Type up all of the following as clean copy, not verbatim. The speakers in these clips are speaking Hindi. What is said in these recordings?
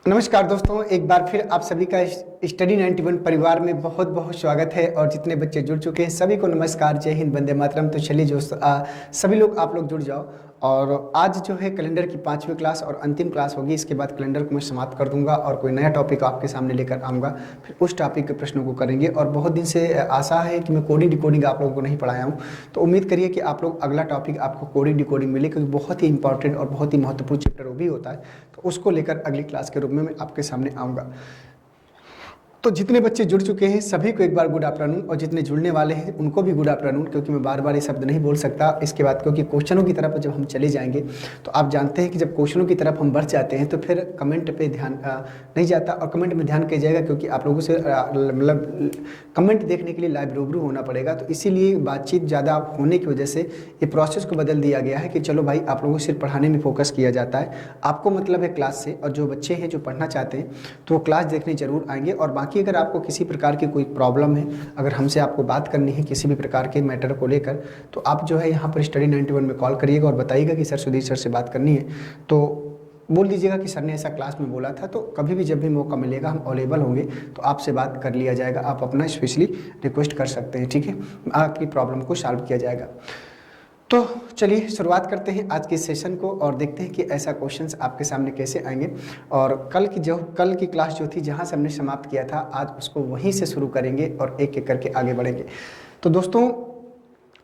नमस्कार दोस्तों, एक बार फिर आप सभी का स्टडी 91 परिवार में बहुत बहुत स्वागत है। और जितने बच्चे जुड़ चुके हैं सभी को नमस्कार, जय हिंद, वंदे मातरम। तो चलिए सभी लोग आप लोग जुड़ जाओ। और आज जो है कैलेंडर की 5वीं क्लास और अंतिम क्लास होगी। इसके बाद कैलेंडर को मैं समाप्त कर दूंगा और कोई नया टॉपिक आपके सामने लेकर आऊँगा। फिर उस टॉपिक के प्रश्नों को करेंगे। और बहुत दिन से आशा है कि मैं कोडिंग डिकोडिंग आप लोगों को नहीं पढ़ाया हूँ, तो उम्मीद करिए कि आप लोग अगला टॉपिक आपको कोडिंग डिकोडिंग मिले, क्योंकि बहुत ही इंपॉर्टेंट और बहुत ही महत्वपूर्ण चैप्टर वो भी होता है। तो उसको लेकर अगली क्लास के रूप में मैं आपके सामने आऊँगा। तो जितने बच्चे जुड़ चुके हैं सभी को एक बार गुड आफ्टरनून, और जितने जुड़ने वाले हैं उनको भी गुड आफ्टरनून, क्योंकि मैं बार बार ये शब्द नहीं बोल सकता इसके बाद, क्योंकि क्वेश्चनों की तरफ जब हम चले जाएंगे तो आप जानते हैं कि जब क्वेश्चनों की तरफ हम बढ़ जाते हैं तो फिर कमेंट पे ध्यान नहीं जाता, और कमेंट में ध्यान किया जाएगा क्योंकि आप लोगों से मतलब कमेंट देखने के लिए लाइव रूबरू होना पड़ेगा। तो इसीलिए बातचीत ज़्यादा होने की वजह से ये प्रोसेस को बदल दिया गया है कि चलो भाई आप लोगों को सिर्फ पढ़ाने में फोकस किया जाता है। आपको मतलब है क्लास से, और जो बच्चे हैं जो पढ़ना चाहते हैं तो वो क्लास देखने जरूर आएंगे। और बाकी अगर आपको किसी प्रकार की कोई प्रॉब्लम है, अगर हमसे आपको बात करनी है किसी भी प्रकार के मैटर को लेकर, तो आप जो है यहाँ पर स्टडी 91 में कॉल करिएगा और बताइएगा कि सर सुधीर सर से बात करनी है। तो बोल दीजिएगा कि सर ने ऐसा क्लास में बोला था। तो कभी भी जब भी मौका मिलेगा हम अवेलेबल होंगे तो आपसे बात कर लिया जाएगा। आप अपना स्पेशली रिक्वेस्ट कर सकते हैं, ठीक है, आपकी प्रॉब्लम को सॉल्व किया जाएगा। तो चलिए शुरुआत करते हैं आज के सेशन को और देखते हैं कि ऐसा क्वेश्चंस आपके सामने कैसे आएंगे। और कल की क्लास जो थी जहां से हमने समाप्त किया था, आज उसको वहीं से शुरू करेंगे और एक एक करके आगे बढ़ेंगे। तो दोस्तों,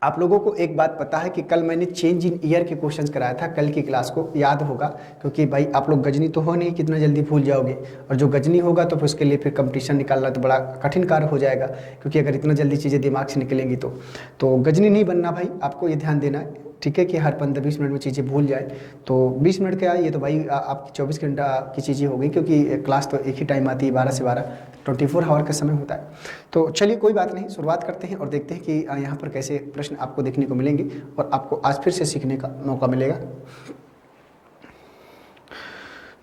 आप लोगों को एक बात पता है कि कल मैंने चेंज इन ईयर के क्वेश्चंस कराया था। कल की क्लास को याद होगा, क्योंकि भाई आप लोग गजनी तो हो नहीं कितना जल्दी भूल जाओगे, और जो गजनी होगा तो फिर उसके लिए फिर कंपटीशन निकालना तो बड़ा कठिन कार्य हो जाएगा, क्योंकि अगर इतना जल्दी चीज़ें दिमाग से निकलेंगी तो गजनी नहीं बनना भाई, आपको ये ध्यान देना है, ठीक है, कि हर 15-20 मिनट में चीज़ें भूल जाए। तो 20 मिनट क्या, ये तो भाई आपकी 24 घंटा की चीज़ें हो गई, क्योंकि क्लास तो एक ही टाइम आती है 12 से 12, 24 आवर का समय होता है। तो चलिए कोई बात नहीं, शुरुआत करते हैं और देखते हैं कि यहाँ पर कैसे प्रश्न आपको देखने को मिलेंगे और आपको आज फिर से सीखने का मौका मिलेगा।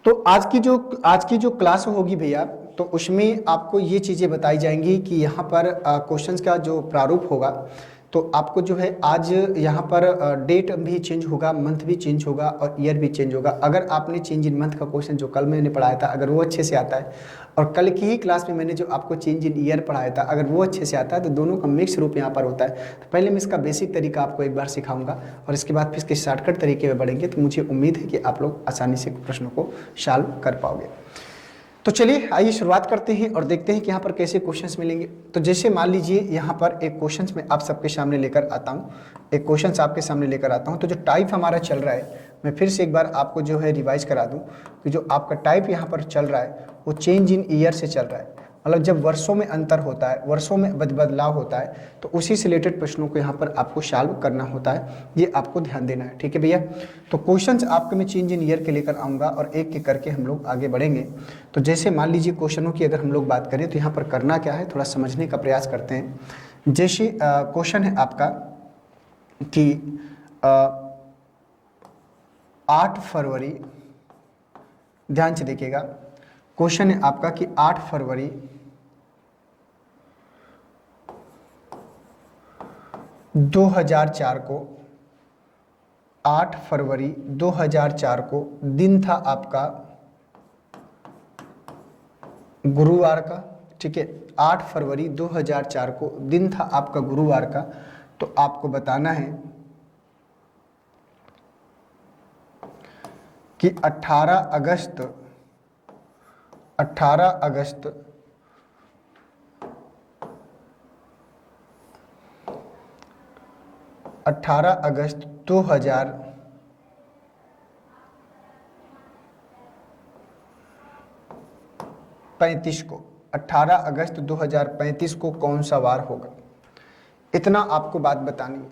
तो आज की जो क्लास होगी भैया, तो उसमें आपको ये चीज़ें बताई जाएंगी कि यहाँ पर क्वेश्चंस का जो प्रारूप होगा, तो आपको जो है आज यहाँ पर डेट भी चेंज होगा, मंथ भी चेंज होगा और ईयर भी चेंज होगा। अगर आपने चेंज इन मंथ का क्वेश्चन जो कल मैंने पढ़ाया था अगर वो अच्छे से आता है, और कल की ही क्लास में मैंने जो आपको चेंज इन ईयर पढ़ाया था अगर वो अच्छे से आता है, तो दोनों का मिक्स रूप यहाँ पर होता है। तो पहले मैं इसका बेसिक तरीका आपको एक बार सिखाऊंगा और इसके बाद फिर इसके शॉर्टकट तरीके में बढ़ेंगे। तो मुझे उम्मीद है कि आप लोग आसानी से प्रश्नों को सॉल्व कर पाओगे। तो चलिए आइए शुरुआत करते हैं और देखते हैं कि यहाँ पर कैसे क्वेश्चंस मिलेंगे। तो जैसे मान लीजिए यहाँ पर एक क्वेश्चंस मैं आप सबके सामने लेकर आता हूँ, एक क्वेश्चंस आपके सामने लेकर आता हूँ। तो जो टाइप हमारा चल रहा है, मैं फिर से एक बार आपको जो है रिवाइज करा दूँ कि जो आपका टाइप यहाँ पर चल रहा है वो चेंज इन ईयर से चल रहा है। मतलब जब वर्षों में अंतर होता है, वर्षों में बदलाव होता है, तो उसी से रिलेटेड प्रश्नों को यहाँ पर आपको सॉल्व करना होता है। ये आपको ध्यान देना है, ठीक है भैया। तो क्वेश्चंस आपके मैं चेंज इन ईयर के लेकर आऊँगा और एक एक करके हम लोग आगे बढ़ेंगे। तो जैसे मान लीजिए क्वेश्चनों की अगर हम लोग बात करें तो यहाँ पर करना क्या है, थोड़ा समझने का प्रयास करते हैं। जैसे क्वेश्चन है आपका कि 8 फरवरी, ध्यान से देखिएगा, क्वेश्चन है आपका कि 8 फरवरी 2004 को, 8 फरवरी 2004 को दिन था आपका गुरुवार का, ठीक है। 8 फरवरी 2004 को दिन था आपका गुरुवार का। तो आपको बताना है कि 18 अगस्त 2035 को, 18 अगस्त 2035 को कौन सा वार होगा, इतना आपको बात बतानी है।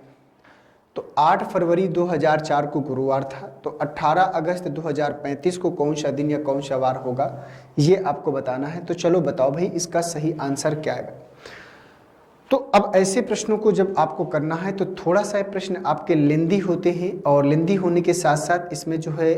तो 8 फरवरी 2004 को गुरुवार था, तो 18 अगस्त 2035 को कौन सा दिन या कौन सा वार होगा, ये आपको बताना है। तो चलो बताओ भाई इसका सही आंसर क्या है। तो अब ऐसे प्रश्नों को जब आपको करना है तो थोड़ा सा ये प्रश्न आपके लेंदी होते हैं, और लेंदी होने के साथ साथ इसमें जो है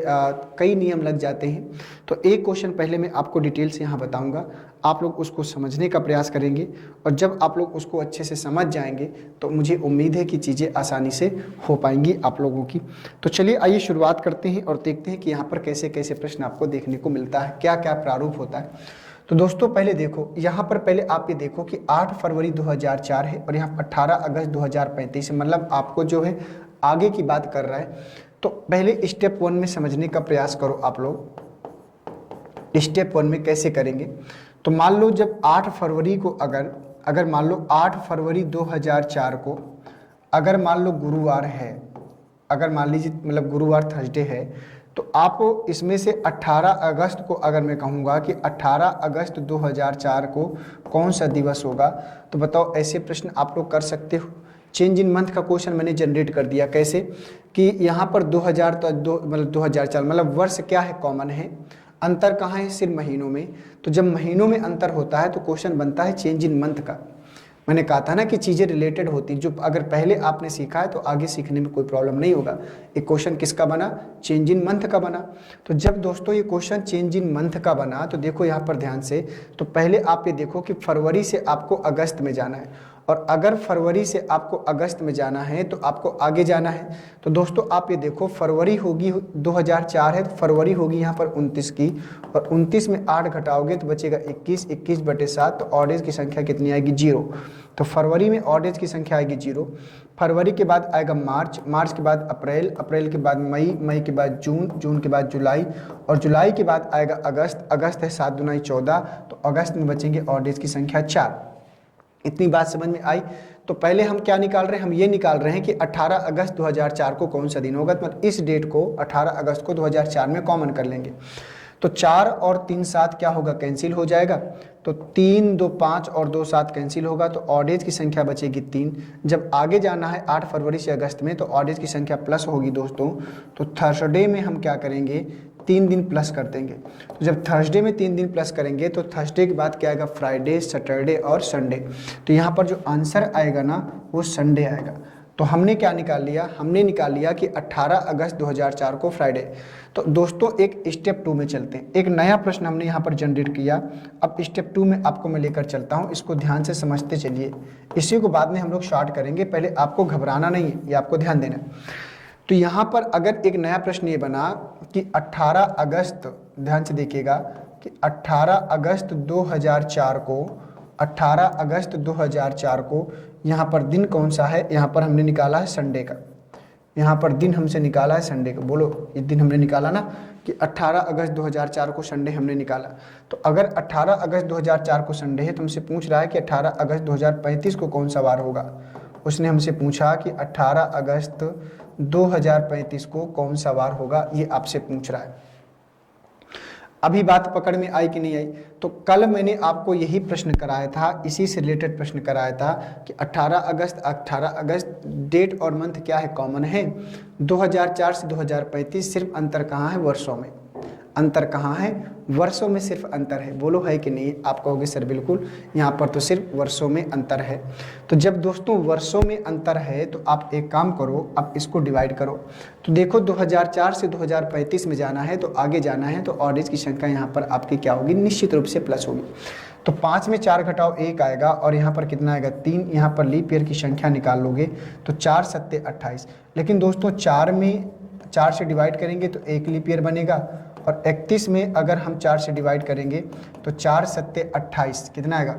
कई नियम लग जाते हैं। तो एक क्वेश्चन पहले मैं आपको डिटेल से यहाँ बताऊंगा, आप लोग उसको समझने का प्रयास करेंगे, और जब आप लोग उसको अच्छे से समझ जाएंगे तो मुझे उम्मीद है कि चीज़ें आसानी से हो पाएंगी आप लोगों की। तो चलिए आइए शुरुआत करते हैं और देखते हैं कि यहाँ पर कैसे कैसे प्रश्न आपको देखने को मिलता है, क्या क्या प्रारूप होता है। तो दोस्तों पहले देखो, यहाँ पर पहले आप ये देखो कि 8 फरवरी 2004 है और यहाँ 18 अगस्त 2035 है, मतलब आपको जो है आगे की बात कर रहा है। तो पहले स्टेप 1 में समझने का प्रयास करो आप लोग। स्टेप 1 में कैसे करेंगे, तो मान लो जब 8 फरवरी को अगर मान लो 8 फरवरी 2004 को अगर मान लो गुरुवार है, अगर मान लीजिए मतलब गुरुवार थर्सडे है, तो आप इसमें से 18 अगस्त को अगर मैं कहूँगा कि 18 अगस्त 2004 को कौन सा दिवस होगा, तो बताओ ऐसे प्रश्न आप लोग कर सकते हो। चेंज इन मंथ का क्वेश्चन मैंने जनरेट कर दिया, कैसे कि यहाँ पर 2000 तो मतलब 2004 मतलब वर्ष क्या है, कॉमन है, अंतर कहाँ है, सिर्फ महीनों में। तो जब महीनों में अंतर होता है तो क्वेश्चन बनता है चेंज इन मंथ का। मैंने कहा था ना कि चीज़ें रिलेटेड होती, जो अगर पहले आपने सीखा है तो आगे सीखने में कोई प्रॉब्लम नहीं होगा। एक क्वेश्चन किसका बना, चेंज इन मंथ का बना। तो जब दोस्तों ये क्वेश्चन चेंज इन मंथ का बना तो देखो यहाँ पर ध्यान से, तो पहले आप ये देखो कि फरवरी से आपको अगस्त में जाना है, और अगर फरवरी से आपको अगस्त में जाना है तो आपको आगे जाना है। तो दोस्तों आप ये देखो, फरवरी होगी 2004 है तो फरवरी होगी यहाँ पर 29 की, और 29 में 8 घटाओगे तो बचेगा 21, 21/7, तो ऑड डेज की संख्या कितनी आएगी, 0। तो फरवरी में ऑड डेज की संख्या आएगी 0। फरवरी के बाद आएगा मार्च, मार्च के बाद अप्रैल, अप्रैल के बाद मई, मई के बाद जून, जून के बाद जुलाई, और जुलाई के बाद आएगा अगस्त, अगस्त है 7 दूना 14, तो अगस्त में बचेंगे ऑड डेज की संख्या 4। इतनी बात समझ में आई। तो पहले हम क्या निकाल रहे हैं, हम ये निकाल रहे हैं कि 18 अगस्त 2004 को कौन सा दिन होगा, मतलब इस डेट को 18 अगस्त को 2004 में कॉमन कर लेंगे। तो 4 और 3 7 क्या होगा, कैंसिल हो जाएगा। तो 3 2 5 और 2 7 कैंसिल होगा, तो ऑड डेज की संख्या बचेगी 3। जब आगे जाना है 8 फरवरी से अगस्त में तो ऑड डेज की संख्या प्लस होगी दोस्तों। तो थर्सडे में हम क्या करेंगे, 3 दिन प्लस कर देंगे। तो जब थर्सडे में 3 दिन प्लस करेंगे तो थर्सडे के बाद क्या आएगा, फ्राइडे, सैटरडे और संडे। तो यहाँ पर जो आंसर आएगा ना वो संडे आएगा। तो हमने क्या निकाल लिया, हमने निकाल लिया कि 18 अगस्त 2004 को फ्राइडे। तो दोस्तों एक स्टेप 2 में चलते हैं, एक नया प्रश्न हमने यहाँ पर जनरेट किया। अब स्टेप 2 में आपको मैं लेकर चलता हूँ, इसको ध्यान से समझते चलिए, इसी को बाद में हम लोग शॉर्ट करेंगे, पहले आपको घबराना नहीं है, ये आपको ध्यान देना है। तो यहाँ पर अगर एक नया प्रश्न ये बना कि 18 अगस्त, ध्यान से देखिएगा कि 18 अगस्त 2004 को, 18 अगस्त 2004 को यहाँ पर दिन कौन सा है, यहाँ पर हमने निकाला है संडे का, यहाँ पर दिन हमसे निकाला है संडे का। बोलो, ये दिन हमने निकाला ना कि 18 अगस्त 2004 को संडे हमने निकाला। तो अगर 18 अगस्त 2004 को संडे है तो हमसे पूछ रहा है कि 18 अगस्त 2035 को कौन सा वार होगा। उसने हमसे पूछा कि 18 अगस्त 2035 को कौन सा वार होगा, ये आपसे पूछ रहा है। अभी बात पकड़ में आई कि नहीं आई। तो कल मैंने आपको यही प्रश्न कराया था, इसी से रिलेटेड प्रश्न कराया था कि 18 अगस्त डेट और मंथ क्या है, कॉमन है। 2004 से 2035 सिर्फ अंतर कहाँ है, वर्षों में। अंतर कहाँ है, वर्षों में सिर्फ अंतर है। बोलो है कि नहीं, आप कहोगे सर बिल्कुल, यहाँ पर तो सिर्फ वर्षों में अंतर है। तो जब दोस्तों वर्षों में अंतर है तो आप एक काम करो, आप इसको डिवाइड करो। तो देखो 2004 से 2035 में जाना है तो आगे जाना है, तो ऑड डेज की संख्या यहाँ पर आपकी क्या होगी, निश्चित रूप से प्लस होगी। तो 5 में 4 घटाओ 1 आएगा, और यहाँ पर कितना आएगा, 3। यहाँ पर लीप ईयर की संख्या निकाल लोगे तो 4 7 28। लेकिन दोस्तों 4 में 4 से डिवाइड करेंगे तो 1 लीप ईयर बनेगा, और 31 में अगर हम 4 से डिवाइड करेंगे तो 4 7 28 कितना आएगा,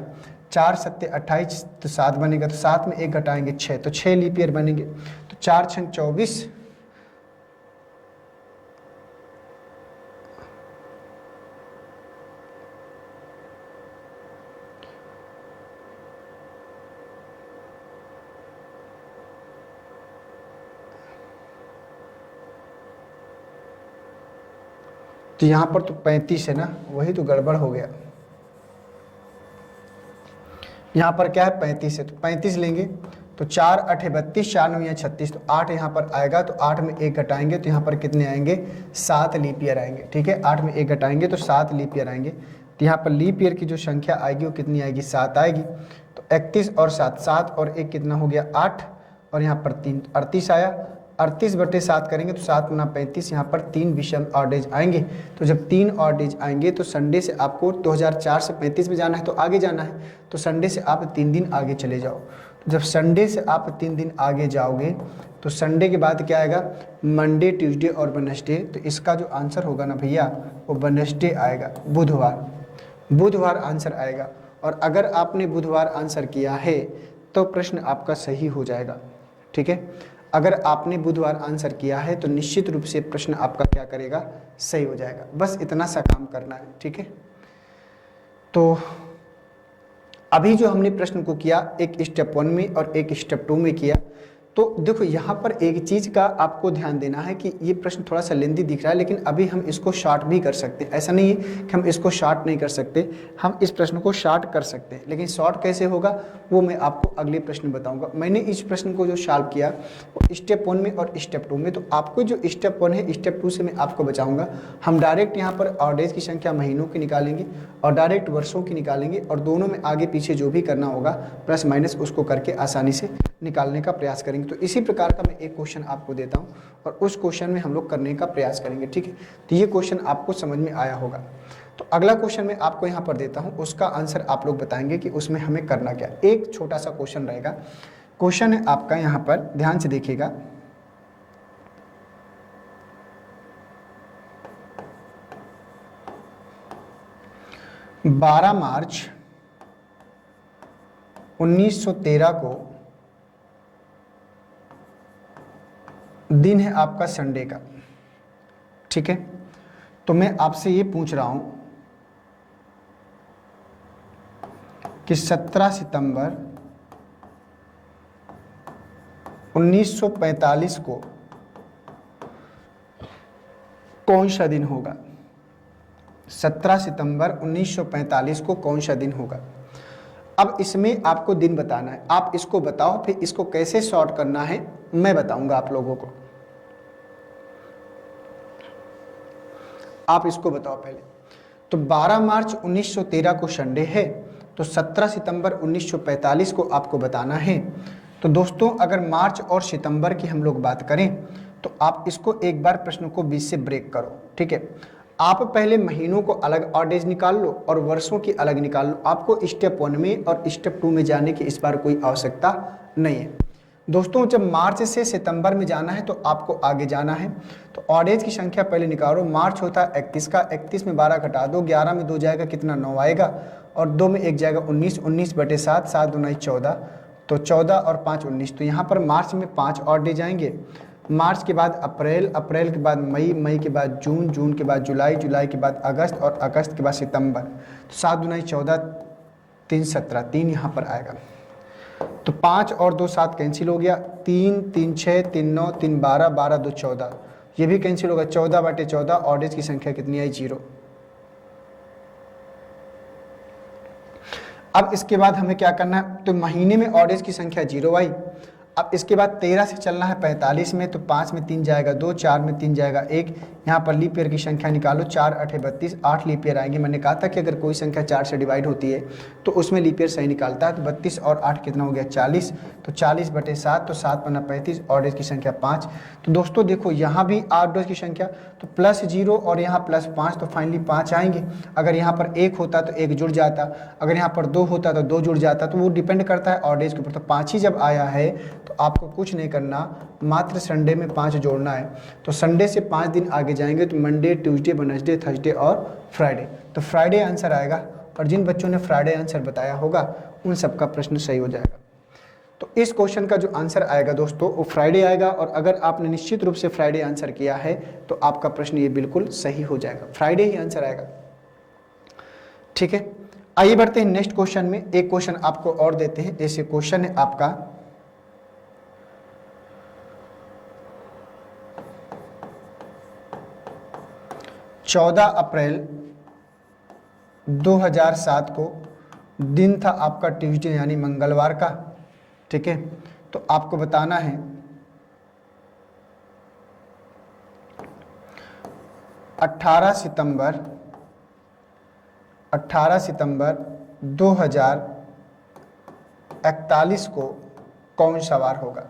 4 7 28, तो 7 बनेगा। तो 7 में 1 घटाएंगे 6, तो 6 लीप ईयर बनेंगे। तो 4 6 24, तो यहाँ पर तो 35 है ना, वही तो गड़बड़ हो गया। यहाँ पर क्या है, 35 है, तो 35 लेंगे तो 4 8 32, 4 9 36, तो 8 यहाँ पर आएगा। तो 8 में 1 घटाएंगे तो यहाँ पर कितने आएंगे, 7 लीप ईयर आएंगे। ठीक है, 8 में 1 घटाएंगे तो 7 लीप ईयर आएंगे। तो यहाँ पर लीप ईयर की जो संख्या आएगी वो कितनी आएगी, 7 आएगी। तो 31 और 7, 7 और 1 कितना हो गया 8, और यहाँ पर 3 38 आया। 38/7 करेंगे तो 7 गुना 35, यहाँ पर 3 विषम ऑड डेज आएंगे। तो जब 3 ऑड डेज आएंगे तो संडे से आपको 2004 से 35 में जाना है तो आगे जाना है, तो संडे से आप 3 दिन आगे चले जाओ। तो जब संडे से आप 3 दिन आगे जाओगे तो संडे के बाद क्या आएगा, मंडे, ट्यूसडे और वेडनेसडे। तो इसका जो आंसर होगा ना भैया वो वेडनेसडे आएगा, बुधवार आंसर आएगा। और अगर आपने बुधवार आंसर किया है तो प्रश्न आपका सही हो जाएगा। ठीक है, अगर आपने बुधवार आंसर किया है तो निश्चित रूप से प्रश्न आपका क्या करेगा, सही हो जाएगा। बस इतना सा काम करना है। ठीक है, तो अभी जो हमने प्रश्न को किया, एक स्टेप 1 में और एक स्टेप 2 में किया। तो देखो यहाँ पर एक चीज़ का आपको ध्यान देना है कि ये प्रश्न थोड़ा सा लेंदी दिख रहा है, लेकिन अभी हम इसको शॉर्ट भी कर सकते हैं। ऐसा नहीं है कि हम इसको शॉर्ट नहीं कर सकते, हम इस प्रश्न को शॉर्ट कर सकते हैं, लेकिन शॉर्ट कैसे होगा वो मैं आपको अगले प्रश्न बताऊंगा। मैंने इस प्रश्न को जो सॉल्व किया वो स्टेप 1 में और स्टेप 2 में, तो आपको जो स्टेप 1 है स्टेप 2 से मैं आपको बचाऊंगा। हम डायरेक्ट यहाँ पर ऑड डेज की संख्या महीनों की निकालेंगे और डायरेक्ट वर्षों की निकालेंगे, और दोनों में आगे पीछे जो भी करना होगा प्लस माइनस उसको करके आसानी से निकालने का प्रयास करेंगे। तो इसी प्रकार का मैं एक क्वेश्चन आपको देता हूं और उस क्वेश्चन में हम लोग करने का प्रयास करेंगे। ठीक है, तो ये क्वेश्चन आपको समझ में आया होगा। तो अगला क्वेश्चन मैं आपको यहाँ पर देता हूं, उसका आंसर आप लोग बताएंगे कि उसमें हमें करना क्या। एक छोटा सा क्वेश्चन रहेगा, क्वेश्चन है आपका यहाँ पर, ध्यान से देखिएगा। बारह मार्च 1913 को दिन है आपका संडे का। ठीक है, तो मैं आपसे ये पूछ रहा हूं कि 17 सितंबर 1945 को कौन सा दिन होगा। 17 सितंबर 1945 को कौन सा दिन होगा। अब इसमें आपको दिन बताना है, आप इसको बताओ, फिर इसको कैसे सॉर्ट करना है मैं बताऊंगा आप लोगों को। आप इसको बताओ पहले। तो 12 मार्च 1913 को संडे है, तो 17 सितंबर 1945 को आपको बताना है। तो दोस्तों अगर मार्च और सितंबर की हम लोग बात करें तो आप इसको एक बार प्रश्न को बीच से ब्रेक करो। ठीक है, आप पहले महीनों को अलग ऑड डेज निकाल लो और वर्षों की अलग निकाल लो। आपको स्टेप 1 में और स्टेप 2 में जाने की इस बार कोई आवश्यकता नहीं है। दोस्तों जब मार्च से सितंबर में जाना है तो आपको आगे जाना है। तो ऑड डेज की संख्या पहले निकालो। मार्च होता है 31 का, 31 में 12 घटा दो, 11 में 2 जाएगा कितना, 9 आएगा, और 2 में 1 जाएगा 19, 19/7, 7 दूना 14, तो 14 और 5 19। तो यहाँ पर मार्च में 5 ऑड डेज आएंगे। मार्च के बाद अप्रैल, अप्रैल के बाद मई, मई के बाद जून, जून के बाद जुलाई, जुलाई के बाद अगस्त, और अगस्त के बाद सितंबर। तो 7 दूना 14, 3 17, 3 यहाँ पर आएगा। तो 5 और 2 7 कैंसिल हो गया, 3 3 6, 3 9, 3 12, 12 2 14, ये भी कैंसिल होगा। 14/14 ऑड डेज की संख्या कितनी आई, 0। अब इसके बाद हमें क्या करना है, तो महीने में ऑड डेज की संख्या 0 आई। अब इसके बाद 13 से चलना है 45 में, तो 5 में 3 जाएगा 2, 4 में 3 जाएगा 1। यहाँ पर लीप ईयर की संख्या निकालो, 4 8 32, 8 लीप ईयर आएंगे। मैंने कहा था कि अगर कोई संख्या 4 से डिवाइड होती है तो उसमें लीप ईयर सही निकालता है। तो 32 और 8 कितना हो गया, 40। तो 40/7, तो 7 पन्ना 35, ऑड डेज की संख्या 5। तो दोस्तों देखो यहाँ भी ऑड डेज की संख्या, तो +0 और यहाँ +5, तो फाइनली 5 आएंगे। अगर यहाँ पर 1 होता तो 1 जुड़ जाता, अगर यहाँ पर 2 होता तो 2 जुड़ जाता, तो वो डिपेंड करता है ऑड डेज के ऊपर। तो 5 ही जब आया है तो आपको कुछ नहीं करना, मात्र संडे में 5 जोड़ना है। तो संडे से 5 दिन आगे जाएंगे तो मंडे, ट्यूसडे, वेडनेसडे, थर्सडे और फ्राइडे। तो फ्राइडे आंसर आएगा, और जिन बच्चों ने फ्राइडे आंसर बताया होगा उन सबका प्रश्न सही हो जाएगा। तो इस क्वेश्चन का जो आंसर आएगा दोस्तों वो फ्राइडे आएगा, और अगर आपने निश्चित रूप से फ्राइडे आंसर किया है तो आपका प्रश्न ये बिल्कुल सही हो जाएगा, फ्राइडे ही आंसर आएगा। ठीक है, आइए बढ़ते हैं नेक्स्ट क्वेश्चन में। एक क्वेश्चन आपको और देते हैं, जैसे क्वेश्चन है आपका 14 अप्रैल 2007 को दिन था आपका ट्यूसडे यानी मंगलवार का। ठीक है, तो आपको बताना है 18 सितंबर 18 सितंबर 2041 को कौन सवार होगा?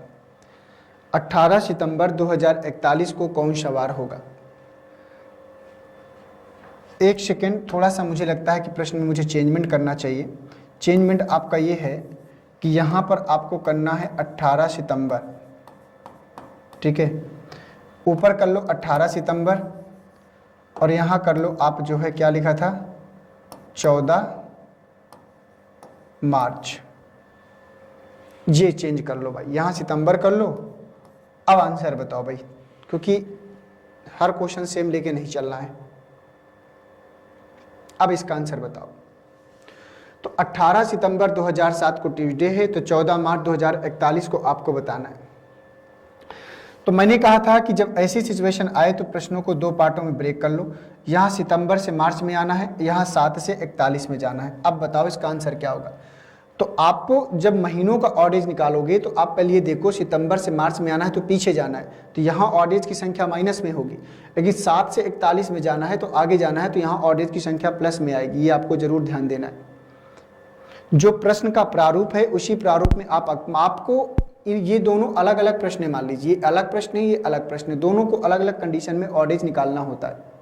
18 सितंबर 2041 को कौन सवार होगा? एक सेकेंड, थोड़ा सा मुझे लगता है कि प्रश्न में मुझे चेंजमेंट करना चाहिए। चेंजमेंट आपका ये है कि यहाँ पर आपको करना है 18 सितंबर, ठीक है। ऊपर कर लो 18 सितंबर और यहाँ कर लो आप जो है क्या लिखा था 14 मार्च। ये चेंज कर लो भाई, यहाँ सितंबर कर लो। अब आंसर बताओ भाई, क्योंकि हर क्वेश्चन सेम लेके नहीं चलना है। अब इसका आंसर बताओ। तो 18 सितंबर 2007 को ट्यूसडे है, तो 14 मार्च 2041 को आपको बताना है। तो मैंने कहा था कि जब ऐसी सिचुएशन आए तो प्रश्नों को दो पार्टों में ब्रेक कर लो। यहाँ सितंबर से मार्च में आना है, यहाँ 7 से 41 में जाना है। अब बताओ इसका आंसर क्या होगा। तो आपको जब महीनों का ऑडेज निकालोगे तो आप पहले ये देखो, सितंबर से मार्च में आना है तो पीछे जाना है, तो यहाँ ऑडेज की संख्या माइनस में होगी। लेकिन 7 से 41 में जाना है तो आगे जाना है, तो यहाँ ऑडेज की संख्या प्लस में आएगी। ये आपको जरूर ध्यान देना है। जो प्रश्न का प्रारूप है उसी प्रारूप में आपको ये दोनों अलग अलग प्रश्न मान लीजिए, ये अलग प्रश्न है, ये अलग प्रश्न है, दोनों को अलग अलग कंडीशन में ऑडेज निकालना होता है।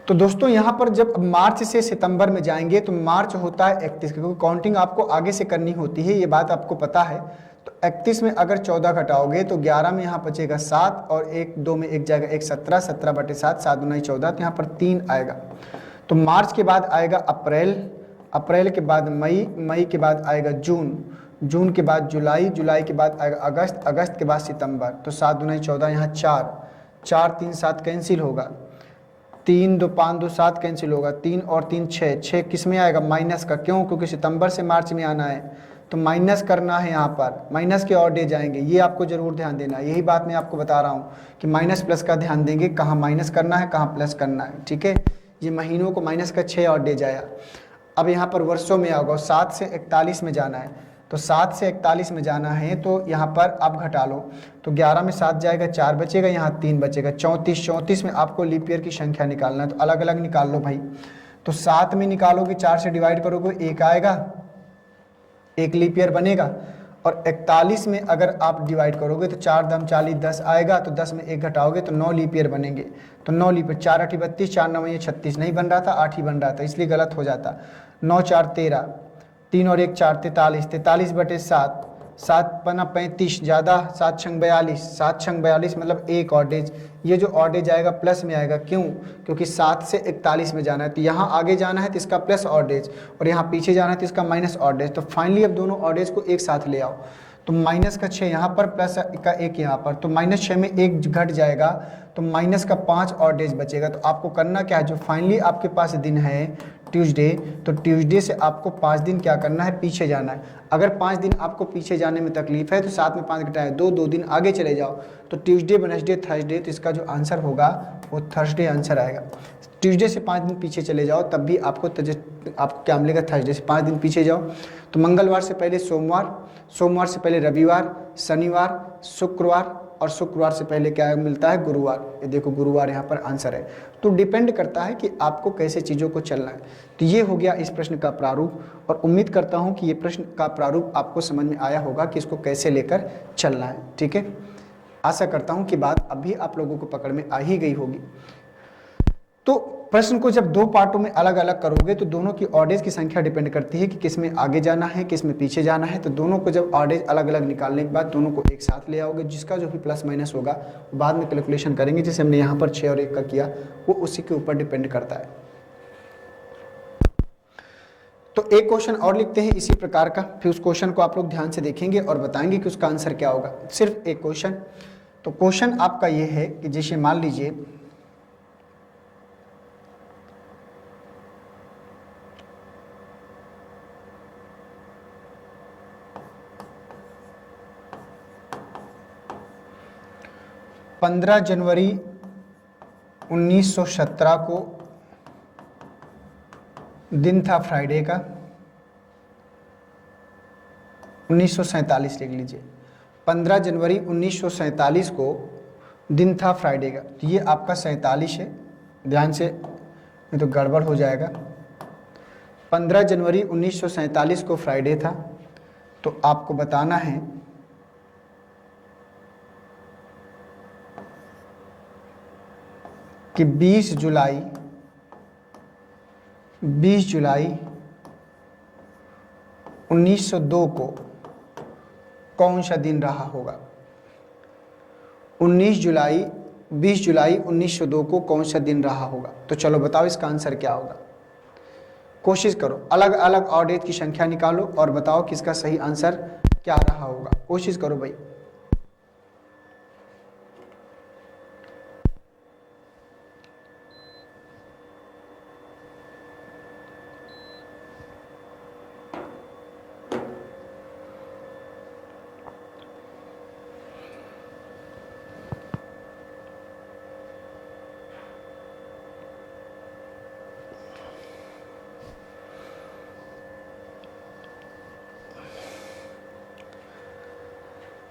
तो दोस्तों यहाँ पर जब मार्च से सितंबर में जाएंगे तो मार्च होता है 31, क्योंकि काउंटिंग आपको आगे से करनी होती है, ये बात आपको पता है। तो 31 में अगर 14 घटाओगे तो 11 में यहाँ बचेगा 7 और 1 2 में 1 जाएगा 1 17, 17 बटे 7, 7 दूना 14, तो यहाँ पर 3 आएगा। तो मार्च के बाद आएगा अप्रैल, अप्रैल के बाद मई, मई के बाद आएगा जून, जून के बाद जुलाई, जुलाई के बाद आएगा अगस्त, अगस्त के बाद सितंबर। तो 7 दूना 14, यहाँ 4, 4 3 7 कैंसिल होगा, 3 2 5 2 7 कैंसिल होगा, 3 और 3 6, 6 किस में आएगा माइनस का, क्यों? क्योंकि सितंबर से मार्च में आना है तो माइनस करना है, यहाँ पर माइनस के और डे जाएंगे। ये आपको जरूर ध्यान देना है, यही बात मैं आपको बता रहा हूँ कि माइनस प्लस का ध्यान देंगे, कहाँ माइनस करना है कहाँ प्लस करना है, ठीक है। ये महीनों को माइनस का 6 और डे जाया। अब यहाँ पर वर्षों में आओगे, 7 से 41 में जाना है, तो 7 से 41 में जाना है तो यहाँ पर आप घटा लो, तो 11 में 7 जाएगा, 4 बचेगा, यहाँ 3 बचेगा, 34, 34 में आपको लीप ईयर की संख्या निकालना है, तो अलग अलग निकाल लो भाई। तो 7 में निकालोगे, 4 से डिवाइड करोगे 1 आएगा, 1 लीप ईयर बनेगा। और 41 में अगर आप डिवाइड करोगे तो 4 दम 40, 10 आएगा, तो 10 में 1 घटाओगे तो 9 लीप ईयर बनेंगे। तो 9 लीप ईयर, 4 8 32, 4 9 ये 36 नहीं बन रहा था, 8 ही बन रहा था, इसलिए गलत हो जाता। 9 4 13, 3 और 1 4, 43, 43 बटे 7, 7 पना 35, ज़्यादा 7 छंग 42, 7 छंग 42 मतलब 1 ऑडेज। ये जो ऑडेज आएगा प्लस में आएगा, क्यों? क्योंकि 7 से 41 में जाना है, तो यहाँ आगे जाना है तो इसका प्लस ऑडेज, और यहाँ पीछे जाना है तो इसका माइनस ऑडेज। तो फाइनली अब दोनों ऑडेज को एक साथ ले आओ, तो माइनस का 6 यहाँ पर, प्लस का 1 यहाँ पर, तो -6 में 1 घट जाएगा, तो माइनस का 5 और डेज बचेगा। तो आपको करना क्या है, जो फाइनली आपके पास दिन है ट्यूसडे, तो ट्यूसडे से आपको 5 दिन क्या करना है, पीछे जाना है। अगर 5 दिन आपको पीछे जाने में तकलीफ है तो 7 में 5 घटाए 2, 2 दिन आगे चले जाओ, तो ट्यूसडे वेडनेसडे थर्सडे, तो इसका जो आंसर होगा वो थर्सडे आंसर आएगा। ट्यूसडे से 5 दिन पीछे चले जाओ तब भी आपको क्या मिलेगा, थर्सडे से 5 दिन पीछे जाओ तो मंगलवार से पहले सोमवार, सोमवार से पहले रविवार, शनिवार, शुक्रवार, और शुक्रवार से पहले क्या मिलता है, गुरुवार। ये देखो गुरुवार यहाँ पर आंसर है। तो डिपेंड करता है कि आपको कैसे चीज़ों को चलना है। तो ये हो गया इस प्रश्न का प्रारूप, और उम्मीद करता हूँ कि ये प्रश्न का प्रारूप आपको समझ में आया होगा कि इसको कैसे लेकर चलना है, ठीक है। आशा करता हूँ कि बात अभी आप लोगों को पकड़ में आ ही गई होगी। तो प्रश्न को जब 2 पार्टों में अलग अलग करोगे तो दोनों की ऑडेज की संख्या डिपेंड करती है कि किस में आगे जाना है किस में पीछे जाना है। तो दोनों को जब ऑडेज अलग अलग निकालने के बाद दोनों को एक साथ ले आओगे, जिसका जो भी प्लस माइनस होगा वो बाद में कैलकुलेशन करेंगे। जैसे हमने यहाँ पर 6 और 1 का किया, वो उसी के ऊपर डिपेंड करता है। तो एक क्वेश्चन और लिखते हैं इसी प्रकार का, फिर उस क्वेश्चन को आप लोग ध्यान से देखेंगे और बताएंगे कि उसका आंसर क्या होगा। सिर्फ एक क्वेश्चन। तो क्वेश्चन आपका ये है कि जैसे मान लीजिए 15 जनवरी 1917 को दिन था फ्राइडे का, 1947 लिख लीजिए। 15 जनवरी 1947 को दिन था फ्राइडे का। तो ये आपका 47 है, ध्यान से ये तो गड़बड़ हो जाएगा। 15 जनवरी 1947 को फ्राइडे था, तो आपको बताना है कि 20 जुलाई 1902 को कौन सा दिन रहा होगा। 20 जुलाई 1902 को कौन सा दिन रहा होगा। तो चलो बताओ इसका आंसर क्या होगा। कोशिश करो, अलग अलग ऑड डेज की संख्या निकालो और बताओ कि इसका सही आंसर क्या रहा होगा। कोशिश करो भाई।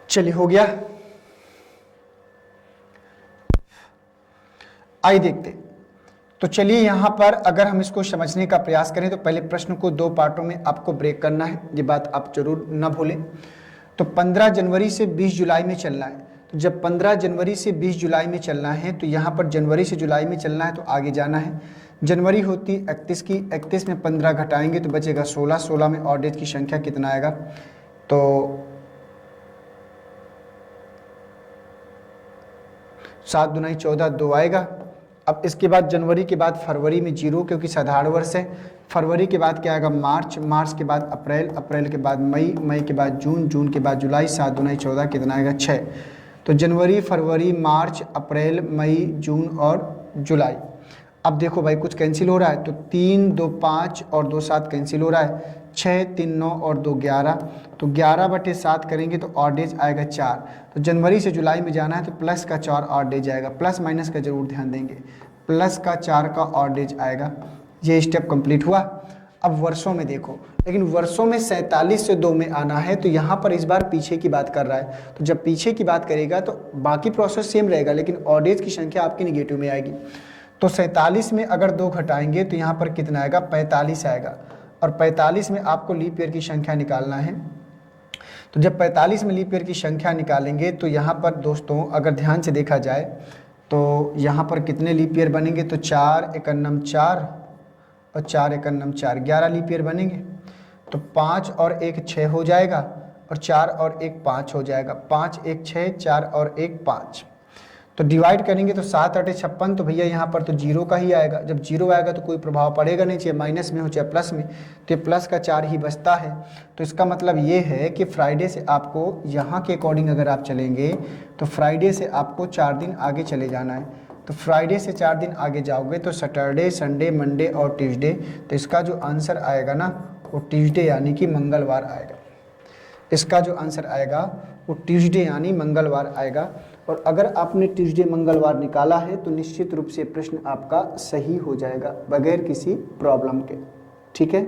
चलिए हो गया। आइए देखते। तो चलिए यहां पर अगर हम इसको समझने का प्रयास करें तो पहले प्रश्न को दो पार्टों में आपको ब्रेक करना है, ये बात आप जरूर ना भूलें। तो 15 जनवरी से 20 जुलाई में चलना है। तो जब 15 जनवरी से 20 जुलाई में चलना है तो यहाँ पर जनवरी से जुलाई में चलना है, तो आगे जाना है। जनवरी होती 31 की, 31 में 15 घटाएंगे तो बचेगा 16, 16 में ऑड डेज की संख्या कितना आएगा, तो 7 दूनी 14, 2 आएगा। अब इसके बाद जनवरी के बाद फरवरी में 0 क्योंकि साधारण वर्ष है। फरवरी के बाद क्या आएगा मार्च, मार्च के बाद अप्रैल, अप्रैल के बाद मई, मई के बाद जून, जून के बाद जुलाई, 7 दूनी 14 कितना आएगा 6। तो जनवरी, फरवरी, मार्च, अप्रैल, मई, जून और जुलाई। अब देखो भाई कुछ कैंसिल हो रहा है, तो 3, 2, 5 और 2, 7 कैंसिल हो रहा है। 6, 3, 9 और 2, 11। तो 11/7 करेंगे तो ऑड डेज आएगा 4। तो जनवरी से जुलाई में जाना है तो प्लस का 4 ऑड डेज आएगा। प्लस माइनस का जरूर ध्यान देंगे, प्लस का 4 का ऑड डेज आएगा। ये स्टेप कंप्लीट हुआ। अब वर्षों में देखो, लेकिन वर्षों में 47 से 2 में आना है, तो यहाँ पर इस बार पीछे की बात कर रहा है। तो जब पीछे की बात करेगा तो बाकी प्रोसेस सेम रहेगा, लेकिन ऑड डेज की संख्या आपकी निगेटिव में आएगी। तो 47 में अगर 2 घटाएंगे तो यहाँ पर कितना आएगा 45 आएगा। और 45 में आपको लीप ईयर की संख्या निकालना है। तो जब 45 में लीप ईयर की संख्या निकालेंगे तो यहाँ पर दोस्तों अगर ध्यान से देखा जाए तो यहाँ पर कितने लीप ईयर बनेंगे, तो 4 एकन्नम 4 और 4 एकन्नम 4, 11 लीप ईयर बनेंगे। तो 5 और 1 6 हो जाएगा और 4 और 1 5 हो जाएगा। 5, 1, 6, 4 और 1 5। तो डिवाइड करेंगे तो 7 8 56, तो भैया यहाँ पर तो 0 का ही आएगा। जब 0 आएगा तो कोई प्रभाव पड़ेगा नहीं, चाहे माइनस में हो चाहे प्लस में, तो ये प्लस का 4 ही बचता है। तो इसका मतलब ये है कि फ्राइडे से आपको यहाँ के अकॉर्डिंग अगर आप चलेंगे तो फ्राइडे से आपको 4 दिन आगे चले जाना है। तो फ्राइडे से 4 दिन आगे जाओगे तो सैटरडे, संडे, मंडे और ट्यूसडे। तो इसका जो आंसर आएगा ना वो ट्यूसडे यानी कि मंगलवार आएगा। इसका जो आंसर आएगा वो ट्यूसडे यानी मंगलवार आएगा। और अगर आपने ट्यूसडे मंगलवार निकाला है तो निश्चित रूप से प्रश्न आपका सही हो जाएगा बगैर किसी प्रॉब्लम के। ठीक है,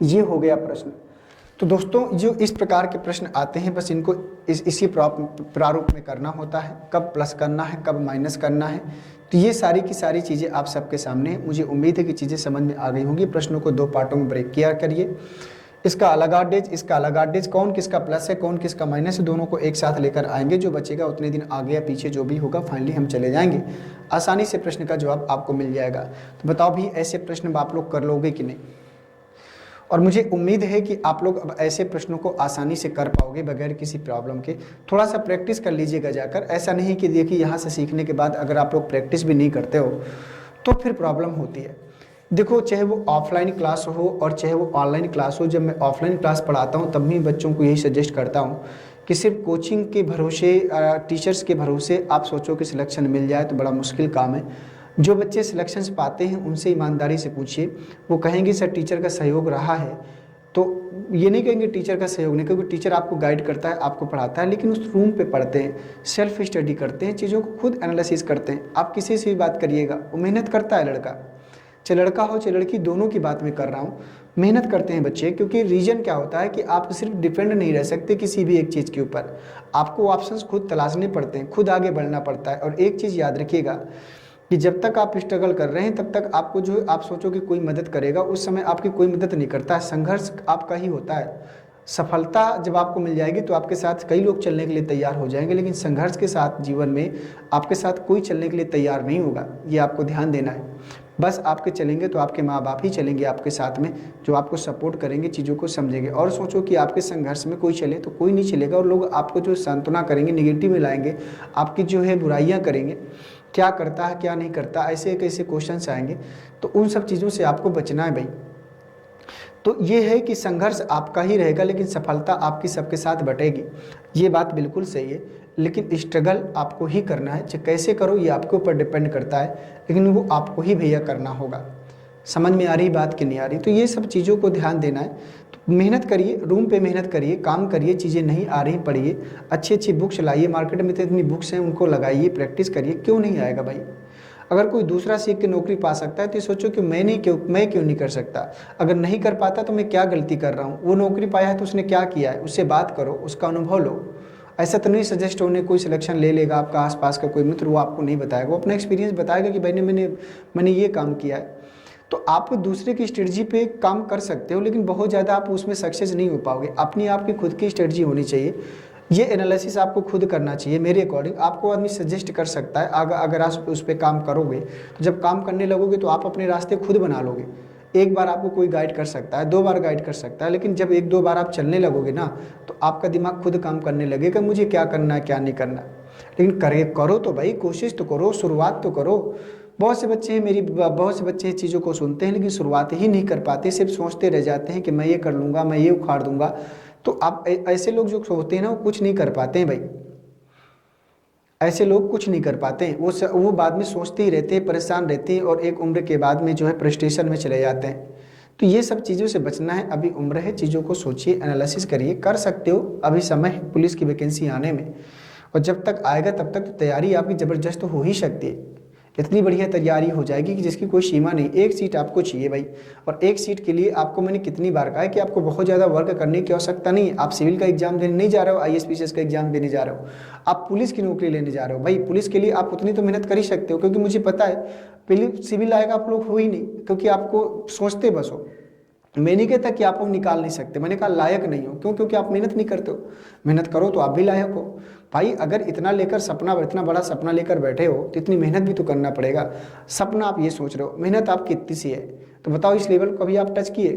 ये हो गया प्रश्न। तो दोस्तों जो इस प्रकार के प्रश्न आते हैं बस इनको इसी प्रारूप में करना होता है, कब प्लस करना है कब माइनस करना है। तो ये सारी की सारी चीज़ें आप सबके सामने, मुझे उम्मीद है कि चीज़ें समझ में आ गई होंगी। प्रश्नों को 2 पार्टों में ब्रेक किया करिए। इसका अलग ऑड डेज, इसका अलग ऑड डेज, कौन किसका प्लस है कौन किसका माइनस है, दोनों को एक साथ लेकर आएंगे। जो बचेगा उतने दिन आगे या पीछे जो भी होगा फाइनली हम चले जाएंगे। आसानी से प्रश्न का जवाब आपको मिल जाएगा। तो बताओ भी ऐसे प्रश्न आप लोग कर लोगे कि नहीं। और मुझे उम्मीद है कि आप लोग अब ऐसे प्रश्नों को आसानी से कर पाओगे बगैर किसी प्रॉब्लम के। थोड़ा सा प्रैक्टिस कर लीजिएगा जाकर। ऐसा नहीं कि देखिए यहाँ से सीखने के बाद अगर आप लोग प्रैक्टिस भी नहीं करते हो तो फिर प्रॉब्लम होती है। देखो चाहे वो ऑफलाइन क्लास हो और चाहे वो ऑनलाइन क्लास हो, जब मैं ऑफलाइन क्लास पढ़ाता हूँ तब भी बच्चों को यही सजेस्ट करता हूँ कि सिर्फ कोचिंग के भरोसे, टीचर्स के भरोसे आप सोचो कि सिलेक्शन मिल जाए तो बड़ा मुश्किल काम है। जो बच्चे सिलेक्शंस पाते हैं उनसे ईमानदारी से पूछिए, वो कहेंगे सर टीचर का सहयोग रहा है। तो ये नहीं कहेंगे टीचर का सहयोग नहीं, क्योंकि टीचर आपको गाइड करता है, आपको पढ़ाता है, लेकिन उस रूम पे पढ़ते हैं, सेल्फ स्टडी करते हैं, चीज़ों को खुद एनालिसिस करते हैं। आप किसी से भी बात करिएगा, वो मेहनत करता है लड़का, चाहे लड़का हो चाहे लड़की, दोनों की बात मैं कर रहा हूँ। मेहनत करते हैं बच्चे, क्योंकि रीजन क्या होता है कि आप सिर्फ डिपेंड नहीं रह सकते किसी भी एक चीज़ के ऊपर। आपको ऑप्शंस खुद तलाशने पड़ते हैं, खुद आगे बढ़ना पड़ता है। और एक चीज़ याद रखिएगा कि जब तक आप स्ट्रगल कर रहे हैं तब तक आपको जो आप सोचो कि कोई मदद करेगा, उस समय आपकी कोई मदद नहीं करता है, संघर्ष आपका ही होता है। सफलता जब आपको मिल जाएगी तो आपके साथ कई लोग चलने के लिए तैयार हो जाएंगे, लेकिन संघर्ष के साथ जीवन में आपके साथ कोई चलने के लिए तैयार नहीं होगा, ये आपको ध्यान देना है। बस आपके चलेंगे तो आपके माँ बाप ही चलेंगे आपके साथ में, जो आपको सपोर्ट करेंगे, चीज़ों को समझेंगे। और सोचो कि आपके संघर्ष में कोई चले तो कोई नहीं चलेगा, और लोग आपको जो सांत्वना करेंगे, निगेटिव में लाएंगे, आपकी जो है बुराइयाँ करेंगे, क्या करता है क्या नहीं करता, ऐसे कैसे क्वेश्चंस आएंगे। तो उन सब चीज़ों से आपको बचना है भाई। तो ये है कि संघर्ष आपका ही रहेगा, लेकिन सफलता आपकी सबके साथ बटेगी, ये बात बिल्कुल सही है। लेकिन स्ट्रगल आपको ही करना है, चाहे कैसे करो ये आपके ऊपर डिपेंड करता है, लेकिन वो आपको ही भैया करना होगा। समझ में आ रही बात कि नहीं आ रही? तो ये सब चीज़ों को ध्यान देना है। तो मेहनत करिए, रूम पे मेहनत करिए, काम करिए, चीज़ें नहीं आ रही पढ़िए, अच्छी अच्छी बुक्स लाइए, मार्केट में तो इतनी बुक्स हैं उनको लगाइए, प्रैक्टिस करिए, क्यों नहीं आएगा भाई। अगर कोई दूसरा सीख के नौकरी पा सकता है तो ये सोचो कि मैं क्यों नहीं कर सकता। अगर नहीं कर पाता तो मैं क्या गलती कर रहा हूँ, वो नौकरी पाया है तो उसने क्या किया है, उससे बात करो, उसका अनुभव लो। ऐसा तो नहीं सजेस्ट होने कोई सिलेक्शन ले लेगा आपका आसपास का कोई मित्र, वो आपको नहीं बताएगा, वो अपना एक्सपीरियंस बताएगा कि भाई मैंने ये काम किया है। तो आप दूसरे की स्ट्रेटजी पे काम कर सकते हो, लेकिन बहुत ज़्यादा आप उसमें सक्सेस नहीं हो पाओगे। अपनी आपकी खुद की स्ट्रेटजी होनी चाहिए, ये एनालिसिस आपको खुद करना चाहिए। मेरे अकॉर्डिंग आपको आदमी सजेस्ट कर सकता है, अगर आप उस पर काम करोगे तो जब काम करने लगोगे तो आप अपने रास्ते खुद बना लोगे। एक बार आपको कोई गाइड कर सकता है, 2 बार गाइड कर सकता है, लेकिन जब 1-2 बार आप चलने लगोगे ना तो आपका दिमाग खुद काम करने लगेगा, मुझे क्या करना है क्या नहीं करना। लेकिन करो तो भाई, कोशिश तो करो, शुरुआत तो करो। बहुत से बच्चे चीज़ों को सुनते हैं लेकिन शुरुआत ही नहीं कर पाते, सिर्फ सोचते रह जाते हैं कि मैं ये कर लूँगा, मैं ये उखाड़ दूंगा। तो आप ऐसे लोग जो सोचते हैं ना वो कुछ नहीं कर पाते हैं भाई, ऐसे लोग कुछ नहीं कर पाते हैं। वो बाद में सोचते ही रहते हैं, परेशान रहते हैं, और एक उम्र के बाद में जो है फ्रस्ट्रेशन में चले जाते हैं। तो ये सब चीज़ों से बचना है, अभी उम्र है, चीज़ों को सोचिए, एनालिसिस करिए, कर सकते हो, अभी समय है पुलिस की वैकेंसी आने में, और जब तक आएगा तब तक तो तैयारी आपकी ज़बरदस्त हो ही सकती है। इतनी बढ़िया तैयारी हो जाएगी कि जिसकी कोई सीमा नहीं। एक सीट आपको चाहिए भाई, और एक सीट के लिए आपको मैंने कितनी बार कहा है कि आपको बहुत ज़्यादा वर्क करने की आवश्यकता नहीं है। आप सिविल का एग्जाम देने नहीं जा रहे हो, IAS PCS का एग्जाम देने जा रहे हो, आप पुलिस की नौकरी लेने जा रहे हो भाई। पुलिस के लिए आप उतनी तो मेहनत कर ही सकते हो, क्योंकि मुझे पता है पहले सिविल आएगा आप लोग हो ही नहीं, क्योंकि आपको सोचते बस हो। मैं नहीं कहता कि आप लोग निकाल नहीं सकते, मैंने कहा लायक नहीं हो, क्यों? क्योंकि आप मेहनत नहीं करते हो। मेहनत करो तो आप भी लायक हो भाई। अगर इतना बड़ा सपना लेकर बैठे हो तो इतनी मेहनत भी तो करना पड़ेगा। सपना आप ये सोच रहे हो, मेहनत आपकी इतनी सी है, तो बताओ इस लेवल को अभी आप टच किए?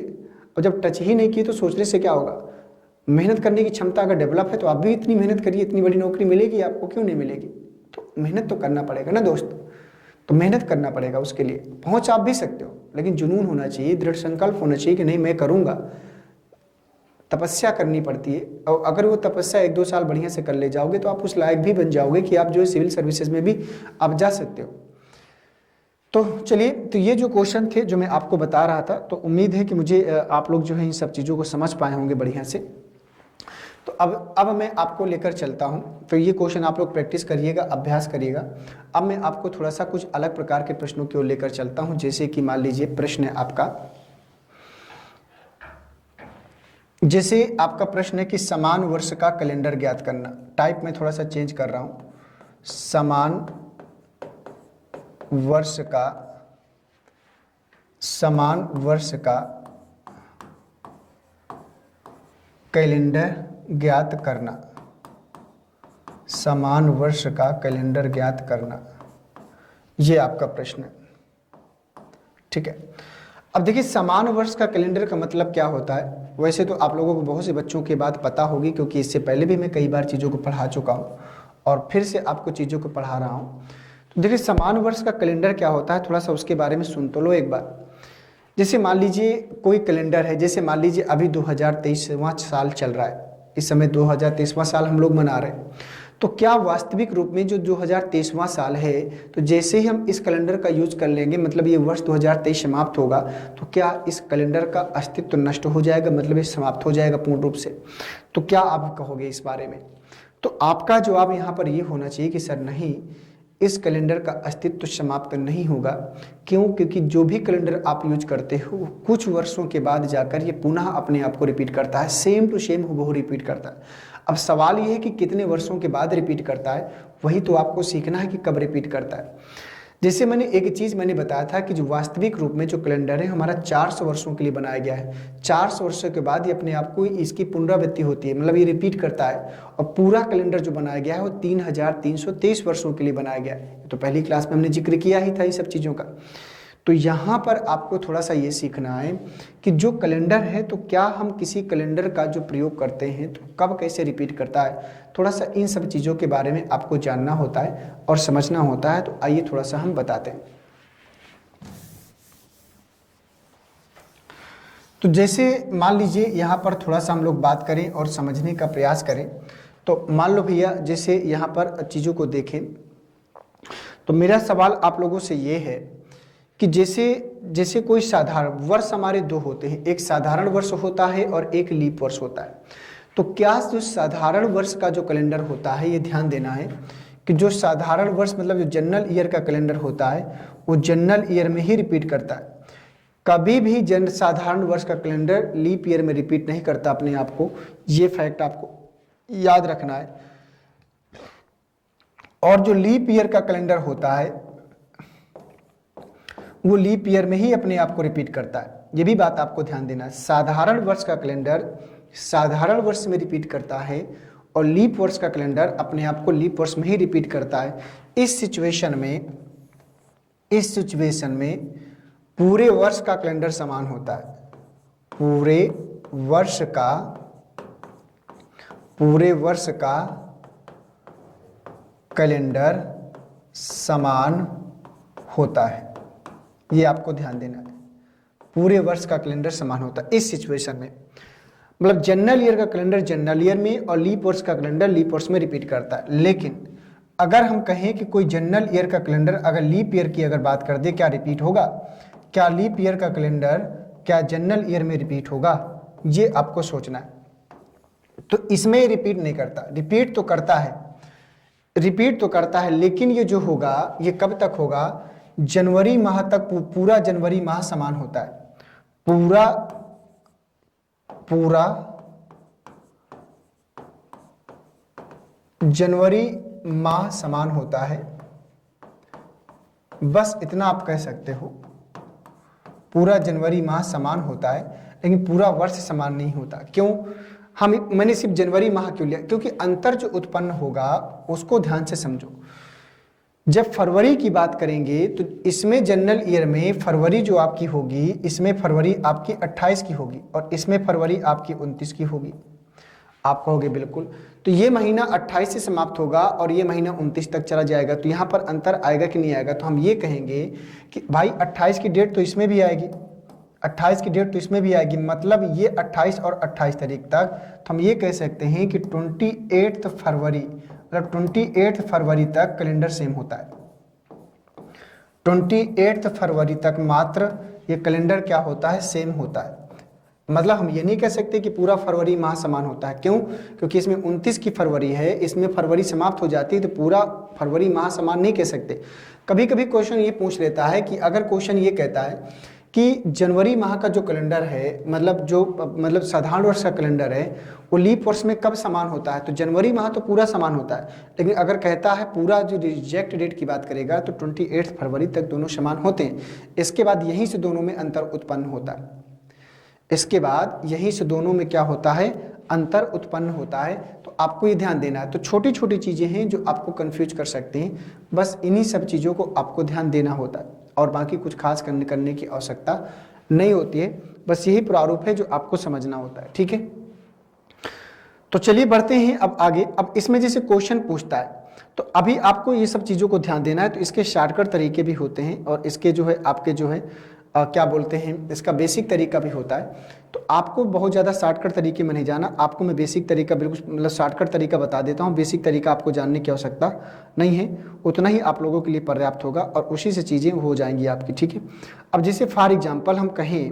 और जब टच ही नहीं किए तो सोचने से क्या होगा? मेहनत करने की क्षमता अगर डेवलप है तो आप भी इतनी मेहनत करिए, इतनी बड़ी नौकरी मिलेगी आपको, क्यों नहीं मिलेगी? तो मेहनत तो करना पड़ेगा ना दोस्त, तो मेहनत करना पड़ेगा, उसके लिए पहुंच आप भी सकते हो, लेकिन जुनून होना चाहिए, दृढ़ संकल्प होना चाहिए कि नहीं मैं करूंगा। तपस्या करनी पड़ती है, और अगर वो तपस्या 1-2 साल बढ़िया से कर ले जाओगे तो आप उस लायक भी बन जाओगे कि आप जो है सिविल सर्विसेज में भी आप जा सकते हो। तो चलिए, तो ये जो क्वेश्चन थे जो मैं आपको बता रहा था, तो उम्मीद है कि मुझे आप लोग जो है इन सब चीज़ों को समझ पाए होंगे बढ़िया से। तो अब मैं आपको लेकर चलता हूँ, तो ये क्वेश्चन आप लोग प्रैक्टिस करिएगा, अभ्यास करिएगा। अब मैं आपको थोड़ा सा कुछ अलग प्रकार के प्रश्नों की ओर लेकर चलता हूँ। जैसे कि मान लीजिए प्रश्न है आपका, प्रश्न है कि समान वर्ष का कैलेंडर ज्ञात करना। टाइप में थोड़ा सा चेंज कर रहा हूँ, समान वर्ष का कैलेंडर ज्ञात करना, समान वर्ष का कैलेंडर ज्ञात करना, ये आपका प्रश्न है। ठीक है, अब देखिए समान वर्ष का कैलेंडर का मतलब क्या होता है। वैसे तो आप लोगों को बहुत से बच्चों के बात पता होगी, क्योंकि इससे पहले भी मैं कई बार चीज़ों को पढ़ा चुका हूँ और फिर से आपको चीज़ों को पढ़ा रहा हूँ। तो देखिए समान वर्ष का कैलेंडर क्या होता है, थोड़ा सा उसके बारे में सुन तो लो एक बार। जैसे मान लीजिए कोई कैलेंडर है, जैसे मान लीजिए अभी 2023वां साल चल रहा है, इस समय 2023वां साल हम लोग मना रहे हैं। तो क्या वास्तविक रूप में जो 2023वां साल है, तो जैसे ही हम इस कैलेंडर का यूज कर लेंगे, मतलब ये वर्ष 2023 समाप्त होगा, तो क्या इस कैलेंडर का अस्तित्व नष्ट हो जाएगा, मतलब ये समाप्त हो जाएगा पूर्ण रूप से? तो क्या आप कहोगे इस बारे में? तो आपका जवाब यहाँ पर ये होना चाहिए कि सर नहीं, इस कैलेंडर का अस्तित्व समाप्त नहीं होगा। क्यों? क्योंकि जो भी कैलेंडर आप यूज करते हो कुछ वर्षों के बाद जाकर ये पुनः अपने आप को रिपीट करता है, सेम टू सेम हूबहू रिपीट करता है। अब सवाल ये है कि कितने वर्षों के बाद रिपीट करता है, वही तो आपको सीखना है कि कब रिपीट करता है। जैसे मैंने एक चीज़ मैंने बताया था कि जो वास्तविक रूप में जो कैलेंडर है हमारा 400 वर्षों के लिए बनाया गया है। 400 वर्षों के बाद ये अपने आप को इसकी पुनरावृत्ति होती है, मतलब ये रिपीट करता है। और पूरा कैलेंडर जो बनाया गया है वो 3323 वर्षों के लिए बनाया गया है। तो पहली क्लास में हमने जिक्र किया ही था ये सब चीज़ों का। तो यहाँ पर आपको थोड़ा सा ये सीखना है कि जो कैलेंडर है तो क्या हम किसी कैलेंडर का जो प्रयोग करते हैं तो कब कैसे रिपीट करता है, थोड़ा सा इन सब चीज़ों के बारे में आपको जानना होता है और समझना होता है। तो आइए थोड़ा सा हम बताते हैं। तो जैसे मान लीजिए यहाँ पर थोड़ा सा हम लोग बात करें और समझने का प्रयास करें। तो मान लो भैया जैसे यहाँ पर चीज़ों को देखें, तो मेरा सवाल आप लोगों से ये है कि जैसे कोई साधारण वर्ष हमारे दो होते हैं, एक साधारण वर्ष होता है और एक लीप वर्ष होता है। तो क्या जो साधारण वर्ष का जो कैलेंडर होता है, ये ध्यान देना है कि जो साधारण वर्ष मतलब जो जनरल ईयर का कैलेंडर होता है वो जनरल ईयर में ही रिपीट करता है। कभी भी साधारण वर्ष का कैलेंडर लीप ईयर में रिपीट नहीं करता अपने आप को, ये फैक्ट आपको याद रखना है। और जो लीप ईयर का कैलेंडर होता है वो लीप ईयर में ही अपने आप को रिपीट करता है, ये भी बात आपको ध्यान देना है। साधारण वर्ष का कैलेंडर साधारण वर्ष में रिपीट करता है और लीप वर्ष का कैलेंडर अपने आप को लीप वर्ष में ही रिपीट करता है। इस सिचुएशन में पूरे वर्ष का कैलेंडर समान होता है। पूरे वर्ष का कैलेंडर समान होता है, ये आपको ध्यान देना है। पूरे वर्ष का कैलेंडर समान होता है इस सिचुएशन में, मतलब जनरल ईयर का कैलेंडर जनरल ईयर में और लीप वर्ष का कैलेंडर लीप वर्ष में रिपीट करता है। लेकिन अगर हम कहें कि कोई जनरल ईयर का कैलेंडर अगर लीप ईयर की अगर बात कर दे, क्या रिपीट होगा? क्या लीप ईयर का कैलेंडर क्या जनरल ईयर में रिपीट होगा? ये आपको सोचना है। तो इसमें रिपीट नहीं करता, रिपीट तो करता है, लेकिन ये जो होगा ये कब तक होगा? जनवरी माह तक। पूरा जनवरी माह समान होता है। पूरा जनवरी माह समान होता है, बस इतना आप कह सकते हो। पूरा जनवरी माह समान होता है, लेकिन पूरा वर्ष समान नहीं होता। क्यों? मैंने सिर्फ जनवरी माह क्यों लिया? क्योंकि अंतर जो उत्पन्न होगा उसको ध्यान से समझो। जब फरवरी की बात करेंगे तो इसमें जनरल ईयर में फरवरी जो आपकी होगी, इसमें फरवरी आपकी 28 की होगी और इसमें फरवरी आपकी 29 की होगी। आप कहोगे बिल्कुल, तो ये महीना 28 से समाप्त होगा और ये महीना 29 तक चला जाएगा, तो यहाँ पर अंतर आएगा कि नहीं आएगा? तो हम ये कहेंगे कि भाई 28 की डेट तो इसमें भी आएगी, 28 की डेट तो इसमें भी आएगी, मतलब ये 28 और 28 तारीख तक। तो हम ये कह सकते हैं कि 28 फरवरी मतलब 28 फरवरी तक कैलेंडर सेम होता है। 28 फरवरी तक मात्र ये कैलेंडर क्या होता है? सेम होता है। मतलब हम ये नहीं कह सकते कि पूरा फरवरी माह समान होता है। क्यों? क्योंकि इसमें 29 की फरवरी है, इसमें फरवरी समाप्त हो जाती है, तो पूरा फरवरी माह समान नहीं कह सकते। कभी कभी क्वेश्चन ये पूछ लेता है कि अगर क्वेश्चन ये कहता है कि जनवरी माह का जो कैलेंडर है, मतलब साधारण वर्ष का कैलेंडर है, वो लीप वर्ष में कब समान होता है? तो जनवरी माह तो पूरा समान होता है। लेकिन अगर कहता है पूरा जो रिजेक्ट डेट की बात करेगा तो 28 फरवरी तक दोनों समान होते हैं। इसके बाद यहीं से दोनों में अंतर उत्पन्न होता है। इसके बाद यहीं से दोनों में क्या होता है? अंतर उत्पन्न होता है। तो आपको ये ध्यान देना है। तो छोटी छोटी चीज़ें हैं जो आपको कंफ्यूज कर सकती हैं, बस इन्हीं सब चीज़ों को आपको ध्यान देना होता है और बाकी कुछ खास करने की आवश्यकता नहीं होती है। बस यही प्रारूप है जो आपको समझना होता है। ठीक है, तो चलिए बढ़ते हैं अब आगे। अब इसमें जैसे क्वेश्चन पूछता है तो अभी आपको ये सब चीज़ों को ध्यान देना है। तो इसके शॉर्टकट तरीके भी होते हैं और इसके जो है आपके जो है क्या बोलते हैं, इसका बेसिक तरीका भी होता है। तो आपको बहुत ज़्यादा शॉर्टकट तरीके में नहीं जाना, आपको मैं बेसिक तरीका बिल्कुल मतलब शॉर्टकट तरीका बता देता हूँ। बेसिक तरीका आपको जानने की आवश्यकता नहीं है, उतना ही आप लोगों के लिए पर्याप्त होगा और उसी से चीज़ें हो जाएंगी आपकी। ठीक है, अब जैसे फॉर एग्जाम्पल हम कहें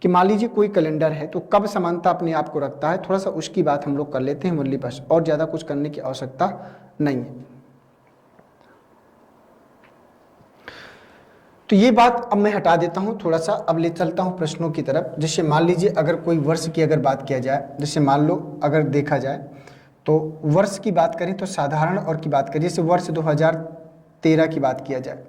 कि मान लीजिए कोई कैलेंडर है तो कब समानता अपने आप को रखता है, थोड़ा सा उसकी बात हम लोग कर लेते हैं मुरली, बस और ज़्यादा कुछ करने की आवश्यकता नहीं है। तो ये बात अब मैं हटा देता हूँ थोड़ा सा, अब ले चलता हूँ प्रश्नों की तरफ। जैसे मान लीजिए अगर कोई वर्ष की अगर बात किया जाए, जैसे मान लो अगर देखा जाए तो वर्ष की बात करें तो साधारण और की बात करें, जैसे वर्ष 2013 की बात किया जाए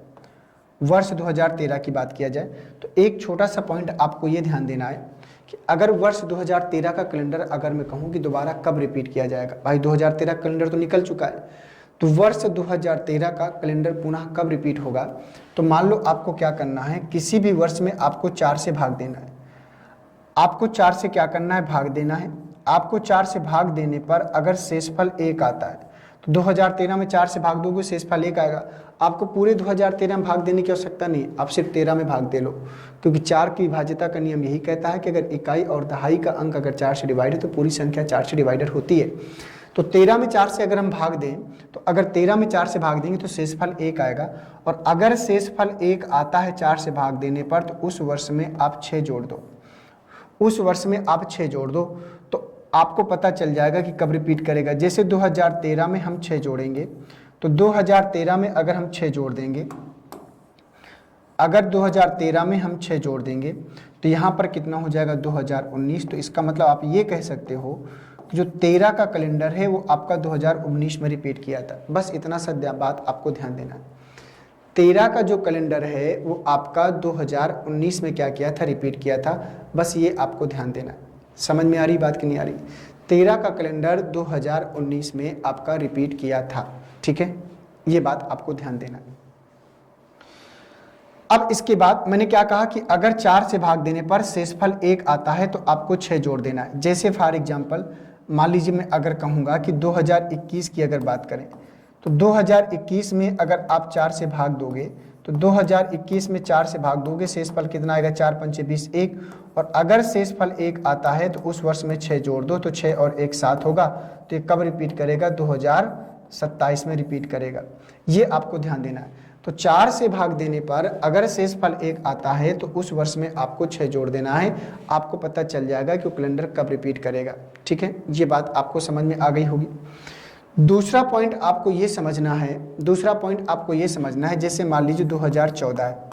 वर्ष 2013 की बात किया जाए तो एक छोटा सा पॉइंट आपको ये ध्यान देना है कि अगर वर्ष 2013 का कैलेंडर अगर मैं कहूँ कि दोबारा कब रिपीट किया जाएगा, भाई 2013 कैलेंडर तो निकल चुका है, तो वर्ष 2013 का कैलेंडर पुनः कब रिपीट होगा। तो मान लो आपको क्या करना है, किसी भी वर्ष में आपको 4 से भाग देना है। आपको 4 से क्या करना है, भाग देना है। आपको 4 से भाग देने पर अगर शेषफल 1 आता है तो 2013 में 4 से भाग दोगे शेषफल 1 आएगा। आपको पूरे 2013 में भाग देने की आवश्यकता नहीं, आप सिर्फ 13 में भाग दे लो, क्योंकि 4 की विभाज्यता का नियम यही कहता है कि अगर इकाई और दहाई का अंक अगर 4 से डिवाइड है तो पूरी संख्या 4 से डिवाइडेड होती है। तो 13 में 4 से अगर हम भाग दें तो अगर 13 में 4 से भाग देंगे तो शेषफल 1 आएगा, और अगर शेषफल 1 आता है 4 से भाग देने पर तो उस वर्ष में आप 6 जोड़ दो, उस वर्ष में आप 6 जोड़ दो, तो आपको पता चल जाएगा कि कब रिपीट करेगा। जैसे 2013 में हम 6 जोड़ेंगे तो 2013 में अगर हम 6 जोड़ देंगे, अगर 2013 में हम 6 जोड़ देंगे तो यहाँ पर कितना हो जाएगा 2019। तो इसका मतलब आप ये कह सकते हो कि जो 13 का कैलेंडर है वो आपका 2019 में रिपीट किया था। बस इतना सा बात आपको ध्यान देना है, 13 का जो कैलेंडर है वो आपका 2019 में क्या किया था, रिपीट किया था। बस ये आपको ध्यान देना है। समझ में आ रही बात कि नहीं आ रही। 13 का कैलेंडर 2019 में आपका रिपीट किया था, ठीक है, ये बात आपको ध्यान देना है। अब इसके बाद मैंने क्या कहा कि अगर 4 से भाग देने पर शेषफल 1 आता है तो आपको 6 जोड़ देना है। जैसे फॉर एग्जांपल मान लीजिए मैं अगर कहूँगा कि 2021 की अगर बात करें तो 2021 में अगर आप 4 से भाग दोगे तो 2021 में 4 से भाग दोगे, शेषफल कितना आएगा, 4 पंचे 20 1, और अगर शेषफल 1 आता है तो उस वर्ष में 6 जोड़ दो, तो 6 और 1 7 होगा। तो ये कब रिपीट करेगा, 2027 में रिपीट करेगा। ये आपको ध्यान देना है। तो 4 से भाग देने पर अगर शेषफल 1 आता है तो उस वर्ष में आपको 6 जोड़ देना है। आपको पता चल जाएगा कि वो कैलेंडर कब रिपीट करेगा, ठीक है। ये बात आपको समझ में आ गई होगी। दूसरा पॉइंट आपको ये समझना है, दूसरा पॉइंट आपको ये समझना है, जैसे मान लीजिए 2014 है,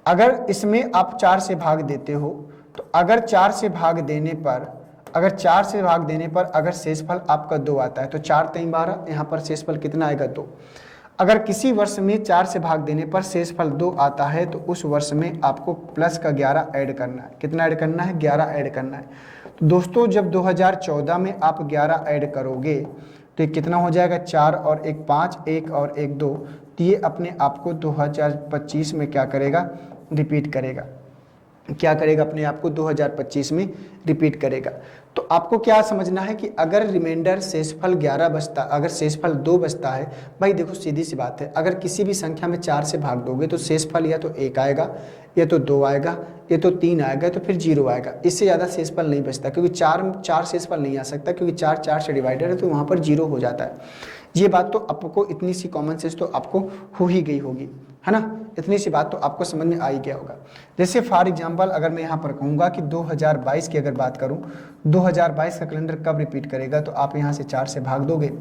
अगर इसमें आप 4 से भाग देते हो तो अगर 4 से भाग देने पर, अगर 4 से भाग देने पर अगर शेषफल आपका 2 आता है तो 4 3 12, यहाँ पर शेषफल कितना आएगा 2। अगर किसी वर्ष में 4 से भाग देने पर शेषफल 2 आता है तो उस वर्ष में आपको प्लस का 11 ऐड करना है। कितना ऐड करना है, 11 ऐड करना है। तो दोस्तों जब 2014 में आप 11 ऐड करोगे तो ये कितना हो जाएगा, 4 और 1 5, 1 और 1 2, तो ये अपने आप को 2025 में क्या करेगा, रिपीट करेगा। क्या करेगा, अपने आप को 2025 में रिपीट करेगा। तो आपको क्या समझना है कि अगर रिमाइंडर शेषफल 11 बचता, अगर शेषफल 2 बचता है, भाई देखो सीधी सी बात है, अगर किसी भी संख्या में 4 से भाग दोगे तो शेषफल या तो 1 आएगा, या तो 2 आएगा, या तो 3 आएगा, तो फिर 0 आएगा। इससे ज़्यादा शेषफल नहीं बचता, क्योंकि 4 शेषफल नहीं आ सकता, क्योंकि 4 से डिवाइडेड है तो वहाँ पर 0 हो जाता है। ये बात तो आपको इतनी सी कॉमन सेंस तो आपको हो ही गई होगी, है ना, इतनी सी बात तो आपको समझ में आ ही गया होगा। जैसे फॉर एग्जांपल अगर मैं यहाँ पर कहूँगा कि 2022 की अगर बात करूँ, 2022 का कैलेंडर कब रिपीट करेगा, तो आप यहाँ से 4 से भाग दोगे,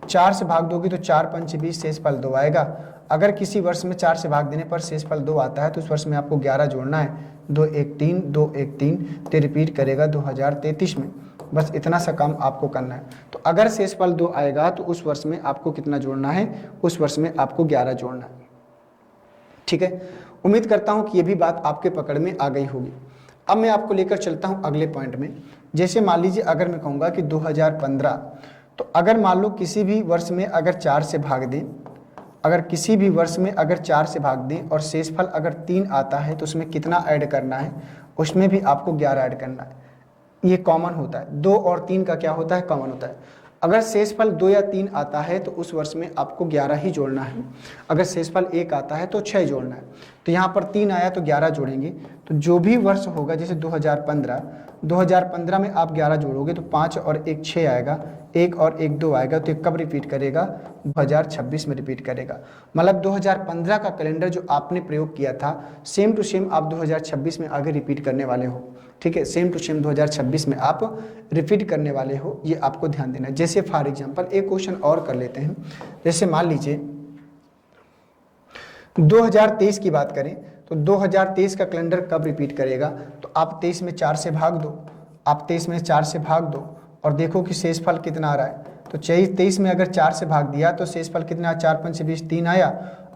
4 से भाग दोगे तो 4 पंच 20, शेषफल 2 आएगा। अगर किसी वर्ष में 4 से भाग देने पर शेषफल 2 आता है तो उस वर्ष में आपको 11 जोड़ना है, 2 1 3 2 1 3, तो रिपीट करेगा 2033 में। बस इतना सा काम आपको करना है। तो अगर शेषफल 2 आएगा तो उस वर्ष में आपको कितना जोड़ना है, उस वर्ष में आपको 11 जोड़ना है, ठीक है। उम्मीद करता हूं कि ये भी बात आपके पकड़ में आ गई होगी। अब मैं आपको लेकर चलता हूं अगले पॉइंट में। जैसे मान लीजिए अगर मैं कहूँगा कि 2015, तो अगर मान लो किसी भी वर्ष में अगर 4 से भाग दें, अगर किसी भी वर्ष में अगर 4 से भाग दें और शेषफल अगर 3 आता है तो उसमें कितना ऐड करना है, उसमें भी आपको 11 ऐड करना है। ये कॉमन होता है, 2 और 3 का क्या होता है, कॉमन होता है। अगर शेषफल 2 या 3 आता है तो उस वर्ष में आपको 11 ही जोड़ना है। अगर शेषफल 1 आता है तो 6 जोड़ना है। तो यहाँ पर 3 आया तो 11 जोड़ेंगे। तो जो भी वर्ष होगा, जैसे 2015 में आप 11 जोड़ोगे तो 5 और 1 6 आएगा, 1 और 1 2 आएगा। तो ये कब रिपीट करेगा, 2026 में रिपीट करेगा। मतलब 2015 का कैलेंडर जो आपने प्रयोग किया था सेम टू सेम आप 2026 में आगे रिपीट करने वाले हो, ठीक है। सेम टू सेम 2026 में आप रिपीट करने वाले हो, ये आपको ध्यान देना है। जैसे फॉर एग्जांपल एक क्वेश्चन और कर लेते हैं। जैसे मान लीजिए 2023 की बात करें तो 2023 का कैलेंडर कब रिपीट करेगा, तो आप 23 में 4 से भाग दो, आप 23 में 4 से भाग दो और देखो कि शेषफल कितना आ रहा है। तो 23 में अगर 4 से भाग दिया तो शेषफल कितना, 4 5 20 3 आया।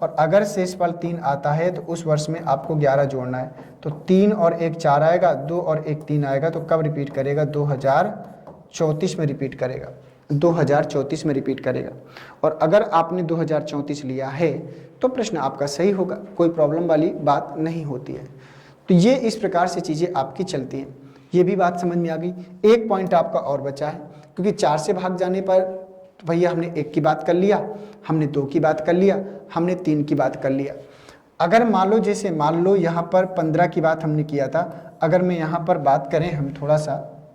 और अगर शेषफल 3 आता है तो उस वर्ष में आपको 11 जोड़ना है। तो 3 और 1 4 आएगा, 2 और 1 3 आएगा, तो कब रिपीट करेगा? 2034 में रिपीट करेगा, 2034 में रिपीट करेगा। और अगर आपने 2034 लिया है तो प्रश्न आपका सही होगा, कोई प्रॉब्लम वाली बात नहीं होती है। तो ये इस प्रकार से चीज़ें आपकी चलती हैं। ये भी बात समझ में आ गई। एक पॉइंट आपका और बचा है, क्योंकि 4 से भाग जाने पर भैया हमने 1 की बात कर लिया, हमने 2 की बात कर लिया, हमने 3 की बात कर लिया। अगर मान लो, जैसे मान लो यहाँ पर 15 की बात हमने किया था, अगर मैं यहाँ पर बात करें हम थोड़ा सा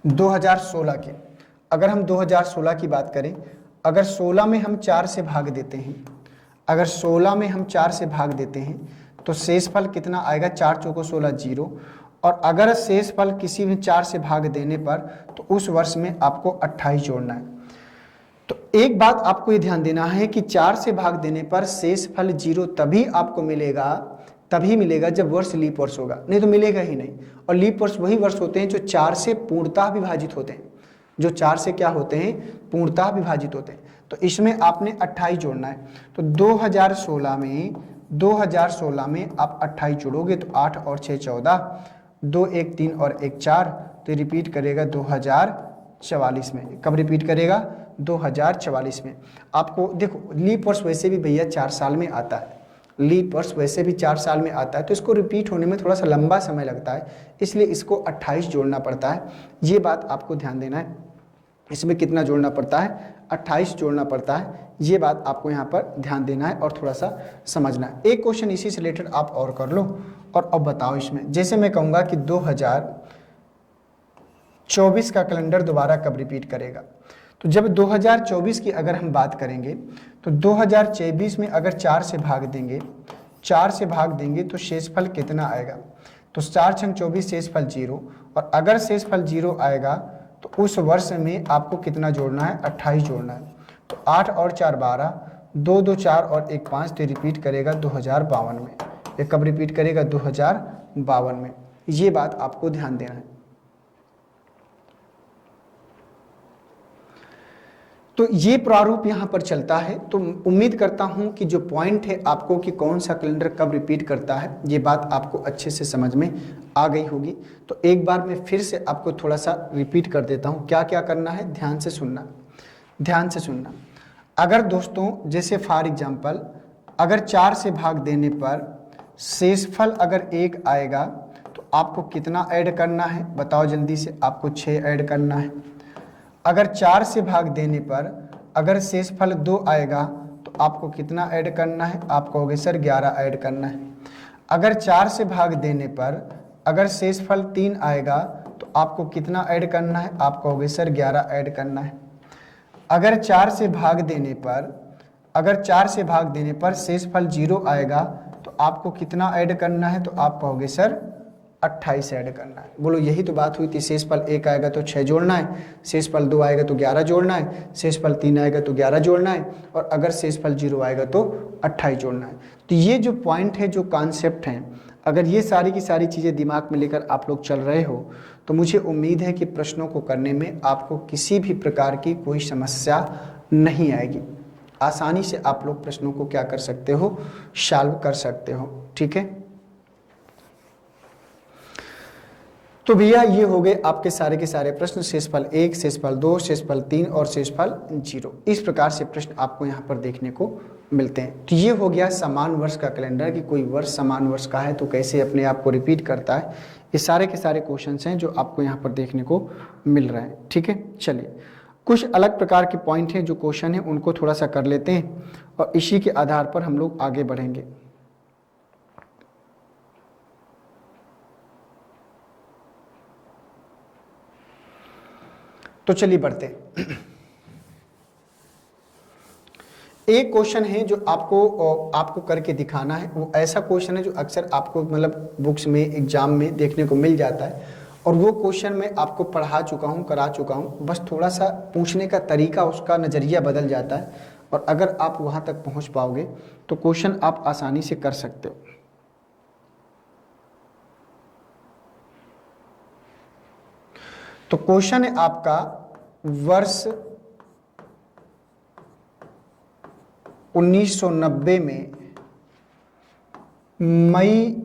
2016 की, अगर हम 2016 की बात करें, अगर 16 में हम 4 से भाग देते हैं, अगर 16 में हम 4 से भाग देते हैं तो शेषफल कितना आएगा? 4 चौको 16 0। और अगर शेषफल किसी भी 4 से भाग देने पर तो उस वर्ष में आपको 28 जोड़ना है। तो एक बात आपको ये ध्यान देना है कि 4 से भाग देने पर शेषफल 0 तभी आपको मिलेगा, तभी मिलेगा जब वर्ष लीप वर्ष होगा, नहीं तो मिलेगा ही नहीं। और लीप वर्ष वही वर्ष होते हैं जो 4 से पूर्णतः विभाजित होते हैं, जो 4 से क्या होते हैं? पूर्णतः विभाजित होते हैं। तो इसमें आपने 28 जोड़ना है। तो 2016 में आप 28 जोड़ोगे तो 8 और 6 14, 2 1 3 और 1 4, तो रिपीट करेगा 2044 में। कब रिपीट करेगा? 2044 में। आपको देखो, लीप वर्ष वैसे भी भैया 4 साल में आता है, लीप वर्ष वैसे भी 4 साल में आता है, तो इसको रिपीट होने में थोड़ा सा लंबा समय लगता है, इसलिए इसको 28 जोड़ना पड़ता है। ये बात आपको ध्यान देना है। इसमें कितना जोड़ना पड़ता है? 28 जोड़ना पड़ता है। ये बात आपको यहाँ पर ध्यान देना है और थोड़ा सा समझना है। एक क्वेश्चन इसी से रिलेटेड आप और कर लो और अब बताओ इसमें, जैसे मैं कहूँगा कि 2024 का कैलेंडर दोबारा कब रिपीट करेगा? तो जब 2024 की अगर हम बात करेंगे तो 2024 में अगर 4 से भाग देंगे, 4 से भाग देंगे तो शेषफल कितना आएगा? तो 4 छंग 24, शेषफल 0। और अगर शेषफल 0 आएगा तो उस वर्ष में आपको कितना जोड़ना है? 28 जोड़ना है। तो 8 और 4 12, 2 2 4 और 1 5, तो रिपीट करेगा 2052 में। ये कब रिपीट करेगा? 2052 में। ये बात आपको ध्यान देना है। तो ये प्रारूप यहाँ पर चलता है। तो उम्मीद करता हूँ कि जो पॉइंट है आपको कि कौन सा कैलेंडर कब रिपीट करता है, ये बात आपको अच्छे से समझ में आ गई होगी। तो एक बार मैं फिर से आपको थोड़ा सा रिपीट कर देता हूँ। क्या क्या करना है, ध्यान से सुनना, ध्यान से सुनना। अगर दोस्तों, जैसे फॉर एग्जाम्पल, अगर 4 से भाग देने पर शेषफल अगर 1 आएगा तो आपको कितना ऐड करना है? बताओ जल्दी से। आपको 6 ऐड करना है। अगर 4 से भाग देने पर अगर शेषफल 2 आएगा तो आपको कितना ऐड करना है? आप कहोगे सर 11 ऐड करना है। अगर 4 से भाग देने पर अगर शेषफल 3 आएगा तो आपको कितना ऐड करना है? आप कहोगे सर 11 ऐड करना है। अगर 4 से भाग देने पर अगर 4 से भाग देने पर शेषफल 0 आएगा तो आपको कितना ऐड करना है? तो आप कहोगे सर 28 ऐड करना है। बोलो, यही तो बात हुई थी। शेषफल 1 आएगा तो 6 जोड़ना है, शेषफल 2 आएगा तो 11 जोड़ना है, शेषफल 3 आएगा तो 11 जोड़ना है, और अगर शेषफल 0 आएगा तो 28 जोड़ना है। तो ये जो पॉइंट है, जो कॉन्सेप्ट हैं, अगर ये सारी की सारी चीज़ें दिमाग में लेकर आप लोग चल रहे हो तो मुझे उम्मीद है कि प्रश्नों को करने में आपको किसी भी प्रकार की कोई समस्या नहीं आएगी। आसानी से आप लोग प्रश्नों को क्या कर सकते हो? सॉल्व कर सकते हो। ठीक है। तो भैया ये हो गए आपके सारे के सारे प्रश्न, शेषफल 1, शेषफल 2, शेषफल 3 और शेषफल 0। इस प्रकार से प्रश्न आपको यहाँ पर देखने को मिलते हैं। तो ये हो गया समान वर्ष का कैलेंडर, कि कोई वर्ष समान वर्ष का है तो कैसे अपने आप को रिपीट करता है। ये सारे के सारे क्वेश्चंस हैं जो आपको यहाँ पर देखने को मिल रहे हैं। ठीक है, चलिए कुछ अलग प्रकार के पॉइंट हैं, जो क्वेश्चन है उनको थोड़ा सा कर लेते हैं और इसी के आधार पर हम लोग आगे बढ़ेंगे। तो चलिए बढ़ते हैं। एक क्वेश्चन है जो आपको करके दिखाना है। वो ऐसा क्वेश्चन है जो अक्सर आपको मतलब बुक्स में, एग्जाम में देखने को मिल जाता है, और वो क्वेश्चन मैं आपको पढ़ा चुका हूँ, करा चुका हूँ। बस थोड़ा सा पूछने का तरीका, उसका नज़रिया बदल जाता है, और अगर आप वहाँ तक पहुँच पाओगे तो क्वेश्चन आप आसानी से कर सकते हो। तो क्वेश्चन है आपका, वर्ष 1990 में मई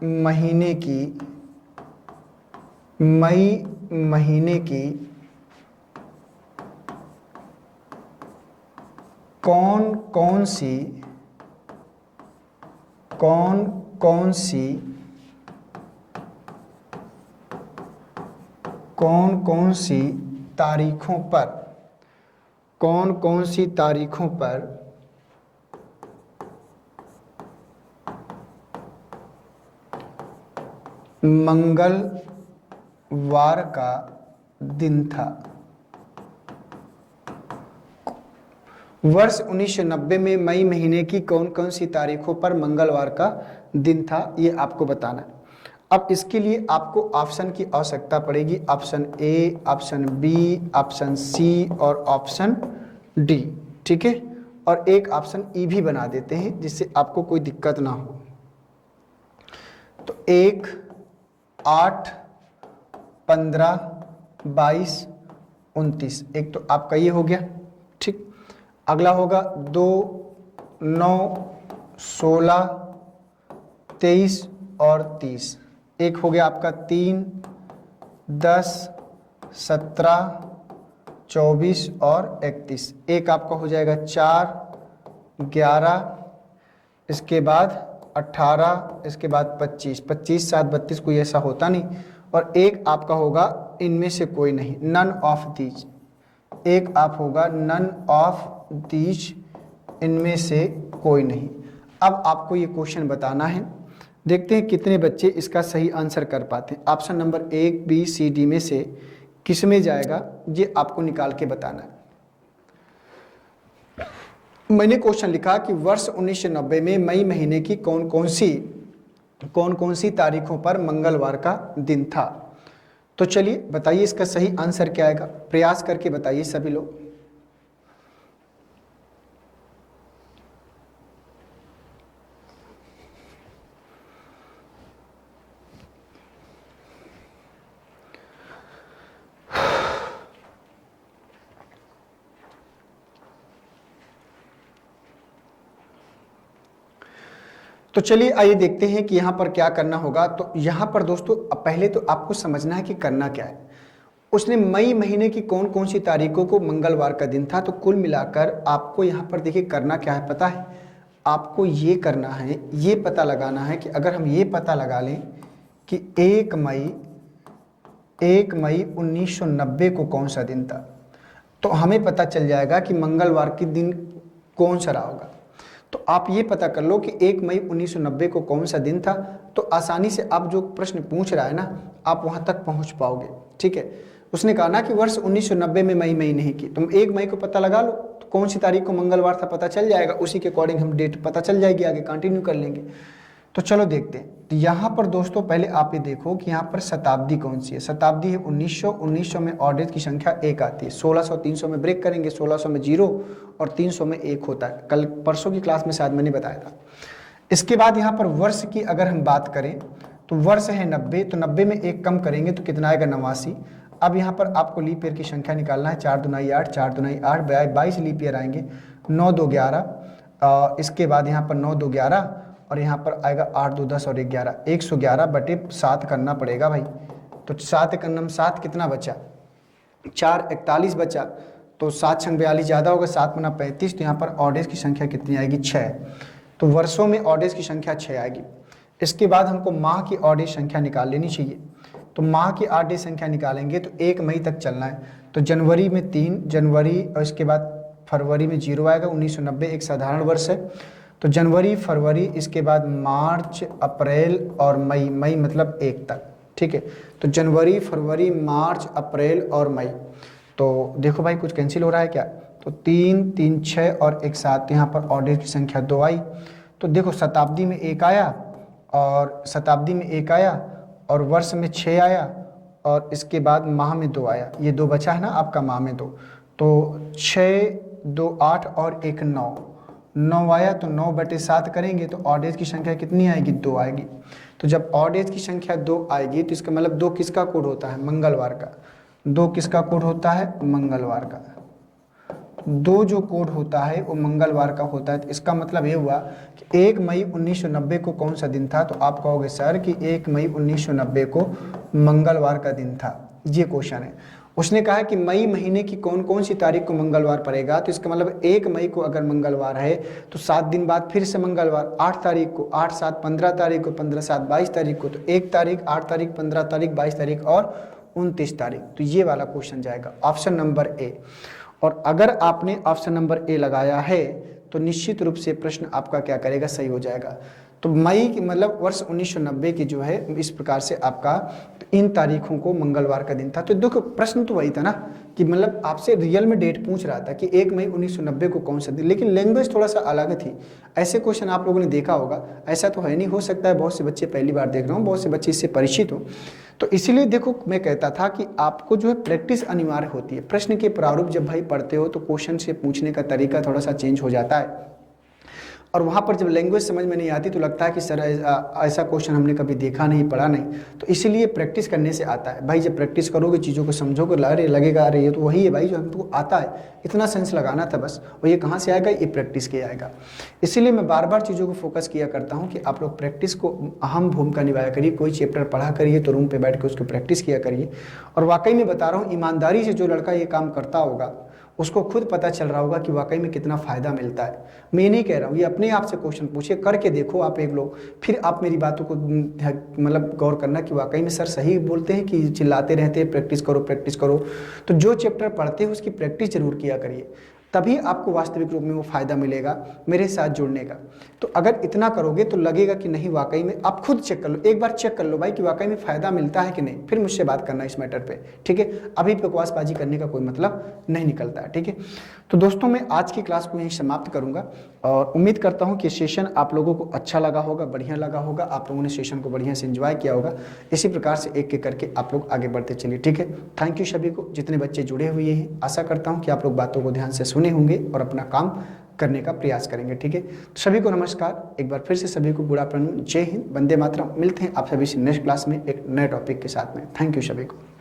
महीने की कौन कौन सी तारीखों पर मंगलवार का दिन था। वर्ष 1990 में मई महीने की कौन कौन सी तारीखों पर मंगलवार का दिन था, ये आपको बताना है। अब इसके लिए आपको ऑप्शन की आवश्यकता पड़ेगी, option A, option B, option C और ऑप्शन डी, ठीक है। और एक ऑप्शन ई भी बना देते हैं जिससे आपको कोई दिक्कत ना हो। तो 1, 8, 15, 22, 29, एक तो आपका ये हो गया, ठीक। अगला होगा 2, 9, 16, 23 और 30। एक हो गया आपका 3, 10, 17, 24 और 31। एक आपका हो जाएगा 4, 11, इसके बाद 18, इसके बाद 25। 25, 7, 32 कोई ऐसा होता नहीं। और एक आपका होगा इनमें से कोई नहीं, नन ऑफ दीज। एक आप होगा नन ऑफ दीज, इनमें से कोई नहीं। अब आपको ये क्वेश्चन बताना है, देखते हैं कितने बच्चे इसका सही आंसर कर पाते हैं। ऑप्शन नंबर 1, बी, सी, डी में से किस में जाएगा, ये आपको निकाल के बताना है। मैंने क्वेश्चन लिखा कि वर्ष 1990 में मई महीने की कौन कौन सी तारीखों पर मंगलवार का दिन था। तो चलिए बताइए इसका सही आंसर क्या आएगा, प्रयास करके बताइए सभी लोग। तो चलिए आइए देखते हैं कि यहाँ पर क्या करना होगा। तो यहाँ पर दोस्तों पहले तो आपको समझना है कि करना क्या है। उसने मई महीने की कौन कौन सी तारीखों को मंगलवार का दिन था, तो कुल मिलाकर आपको यहाँ पर देखिए करना क्या है पता है। आपको ये करना है, ये पता लगाना है कि अगर हम ये पता लगा लें कि 1 मई 1990 को कौन सा दिन था, तो हमें पता चल जाएगा कि मंगलवार के दिन कौन सा रहा होगा। तो आप ये पता कर लो कि 1 मई 1990 को कौन सा दिन था, तो आसानी से आप जो प्रश्न पूछ रहा है ना, आप वहां तक पहुंच पाओगे, ठीक है। उसने कहा ना कि वर्ष 1990 में मई नहीं की, तुम 1 मई को पता लगा लो, तो कौन सी तारीख को मंगलवार था पता चल जाएगा, उसी के अकॉर्डिंग हम डेट पता चल जाएगी, आगे कंटिन्यू कर लेंगे। तो चलो देखते हैं। तो यहाँ पर दोस्तों पहले आप ये देखो कि यहाँ पर शताब्दी कौन सी है। शताब्दी है 1900। 1900 में ऑड डेज की संख्या 1 आती है। 1600 300 में ब्रेक करेंगे, 1600 में 0 और 300 में 1 होता है। कल परसों की क्लास में शायद मैंने बताया था। इसके बाद यहाँ पर वर्ष की अगर हम बात करें तो वर्ष है 90, तो 90 में 1 कम करेंगे तो कितना आएगा, 89। अब यहाँ पर आपको लीप ईयर की संख्या निकालना है। 4 दूनी 8, 4 दूनी 8, 22 लीप ईयर आएंगे। 9 2 11, इसके बाद यहाँ पर 9 2 11 और यहाँ पर आएगा 8 2 10 और 11, 111/7 करना पड़ेगा भाई। तो 7 × 7 कितना बचा, 4 41 बचा। तो 7 × 42 ज़्यादा होगा, 7 × 35। तो यहाँ पर ऑड डेज की संख्या कितनी आएगी, 6। तो वर्षों में ऑड डेज की संख्या 6 आएगी। इसके बाद हमको माह की ऑड डेज संख्या निकाल लेनी चाहिए। तो माह की ऑड डेज संख्या निकालेंगे तो 1 मई तक चलना है। तो जनवरी में 3 जनवरी और इसके बाद फरवरी में 0 आएगा। 1990 एक साधारण वर्ष है। तो जनवरी फरवरी, इसके बाद मार्च अप्रैल और मई मतलब 1 तक, ठीक है। तो जनवरी फरवरी मार्च अप्रैल और मई। तो देखो भाई कुछ कैंसिल हो रहा है क्या, तो 3 3 6 और 1 7। यहाँ पर ऑड डेज की संख्या 2 आई। तो देखो शताब्दी में 1 आया और शताब्दी में 1 आया और वर्ष में 6 आया और इसके बाद माह में 2 आया। ये 2 बचा है ना आपका, माह में 2। तो 6 2 8 और 1 9 आया। तो 9/7 करेंगे तो ऑड डेज की संख्या कितनी आएगी, 2 आएगी। तो जब ऑड डेज की संख्या 2 आएगी तो इसका मतलब 2 किसका कोड होता है, मंगलवार का। 2 किसका कोड होता है, मंगलवार का। 2 जो कोड होता है वो मंगलवार का होता है। तो इसका मतलब ये हुआ कि 1 मई 1990 को कौन सा दिन था, तो आप कहोगे सर कि 1 मई 1990 को मंगलवार का दिन था। ये क्वेश्चन है। उसने कहा कि मई महीने की कौन कौन सी तारीख को मंगलवार पड़ेगा, तो इसका मतलब 1 मई को अगर मंगलवार है तो 7 दिन बाद फिर से मंगलवार, 8 तारीख को, 8 7 15 तारीख को, 15 7 22 तारीख को, तो 1 तारीख, 8 तारीख, 15 तारीख, 22 तारीख और 29 तारीख। तो ये वाला क्वेश्चन जाएगा ऑप्शन नंबर ए। और अगर आपने ऑप्शन नंबर ए लगाया है तो निश्चित रूप से प्रश्न आपका क्या करेगा, सही हो जाएगा। तो मई की मतलब वर्ष 1990 की जो है इस प्रकार से आपका इन तारीखों को मंगलवार का दिन था। तो देखो प्रश्न तो वही था ना कि मतलब आपसे रियल में डेट पूछ रहा था कि 1 मई 1990 को कौन सा दिन, लेकिन लैंग्वेज थोड़ा सा अलग थी। ऐसे क्वेश्चन आप लोगों ने देखा होगा, ऐसा तो है नहीं, हो सकता है बहुत से बच्चे पहली बार देख रहा हूँ, बहुत से बच्चे इससे परिचित हो। तो इसीलिए देखो मैं कहता था कि आपको जो है प्रैक्टिस अनिवार्य होती है। प्रश्न के प्रारूप जब भाई पढ़ते हो तो क्वेश्चन से पूछने का तरीका थोड़ा सा चेंज हो जाता है, और वहाँ पर जब लैंग्वेज समझ में नहीं आती तो लगता है कि सर ऐसा क्वेश्चन हमने कभी देखा नहीं, पढ़ा नहीं। तो इसीलिए प्रैक्टिस करने से आता है भाई। जब प्रैक्टिस करोगे, चीज़ों को समझोगे, अरे लगेगा अरे ये तो वही है भाई जो हमको आता है, इतना सेंस लगाना था बस, और ये कहाँ से आएगा, ये प्रैक्टिस के आएगा। इसीलिए मैं बार बार चीज़ों को फोकस किया करता हूँ कि आप लोग प्रैक्टिस को अहम भूमिका निभाया करिए। कोई चैप्टर पढ़ा करिए तो रूम पर बैठ के उसको प्रैक्टिस किया करिए। और वाकई में बता रहा हूँ, ईमानदारी से जो लड़का ये काम करता होगा उसको खुद पता चल रहा होगा कि वाकई में कितना फ़ायदा मिलता है। मैं नहीं कह रहा हूँ, ये अपने आप से क्वेश्चन पूछिए, करके देखो आप एक लोग, फिर आप मेरी बातों को मतलब गौर करना कि वाकई में सर सही बोलते हैं कि चिल्लाते रहते हैं प्रैक्टिस करो प्रैक्टिस करो। तो जो चैप्टर पढ़ते हैं उसकी प्रैक्टिस जरूर किया करिए, तभी आपको वास्तविक रूप में वो फ़ायदा मिलेगा मेरे साथ जुड़ने का। तो अगर इतना करोगे तो लगेगा कि नहीं वाकई में, आप खुद चेक कर लो, एक बार चेक कर लो भाई कि वाकई में फ़ायदा मिलता है कि नहीं, फिर मुझसे बात करना इस मैटर पे, ठीक है। अभी बकवासबाजी करने का कोई मतलब नहीं निकलता है, ठीक है। तो दोस्तों मैं आज की क्लास को यहीं समाप्त करूँगा और उम्मीद करता हूँ कि सेशन आप लोगों को अच्छा लगा होगा, बढ़िया लगा होगा, आप लोगों ने सेशन को बढ़िया से एंजॉय किया होगा। इसी प्रकार से एक एक करके आप लोग आगे बढ़ते चलिए, ठीक है। थैंक यू सभी को, जितने बच्चे जुड़े हुए हैं। आशा करता हूँ कि आप लोग बातों को ध्यान से सुने होंगे और अपना काम करने का प्रयास करेंगे, ठीक है। तो सभी को नमस्कार, एक बार फिर से सभी को गुड आफ्टरनून, जय हिंद, वंदे मातरम। मिलते हैं आप सभी से नेक्स्ट क्लास में एक नए टॉपिक के साथ में। थैंक यू सभी को।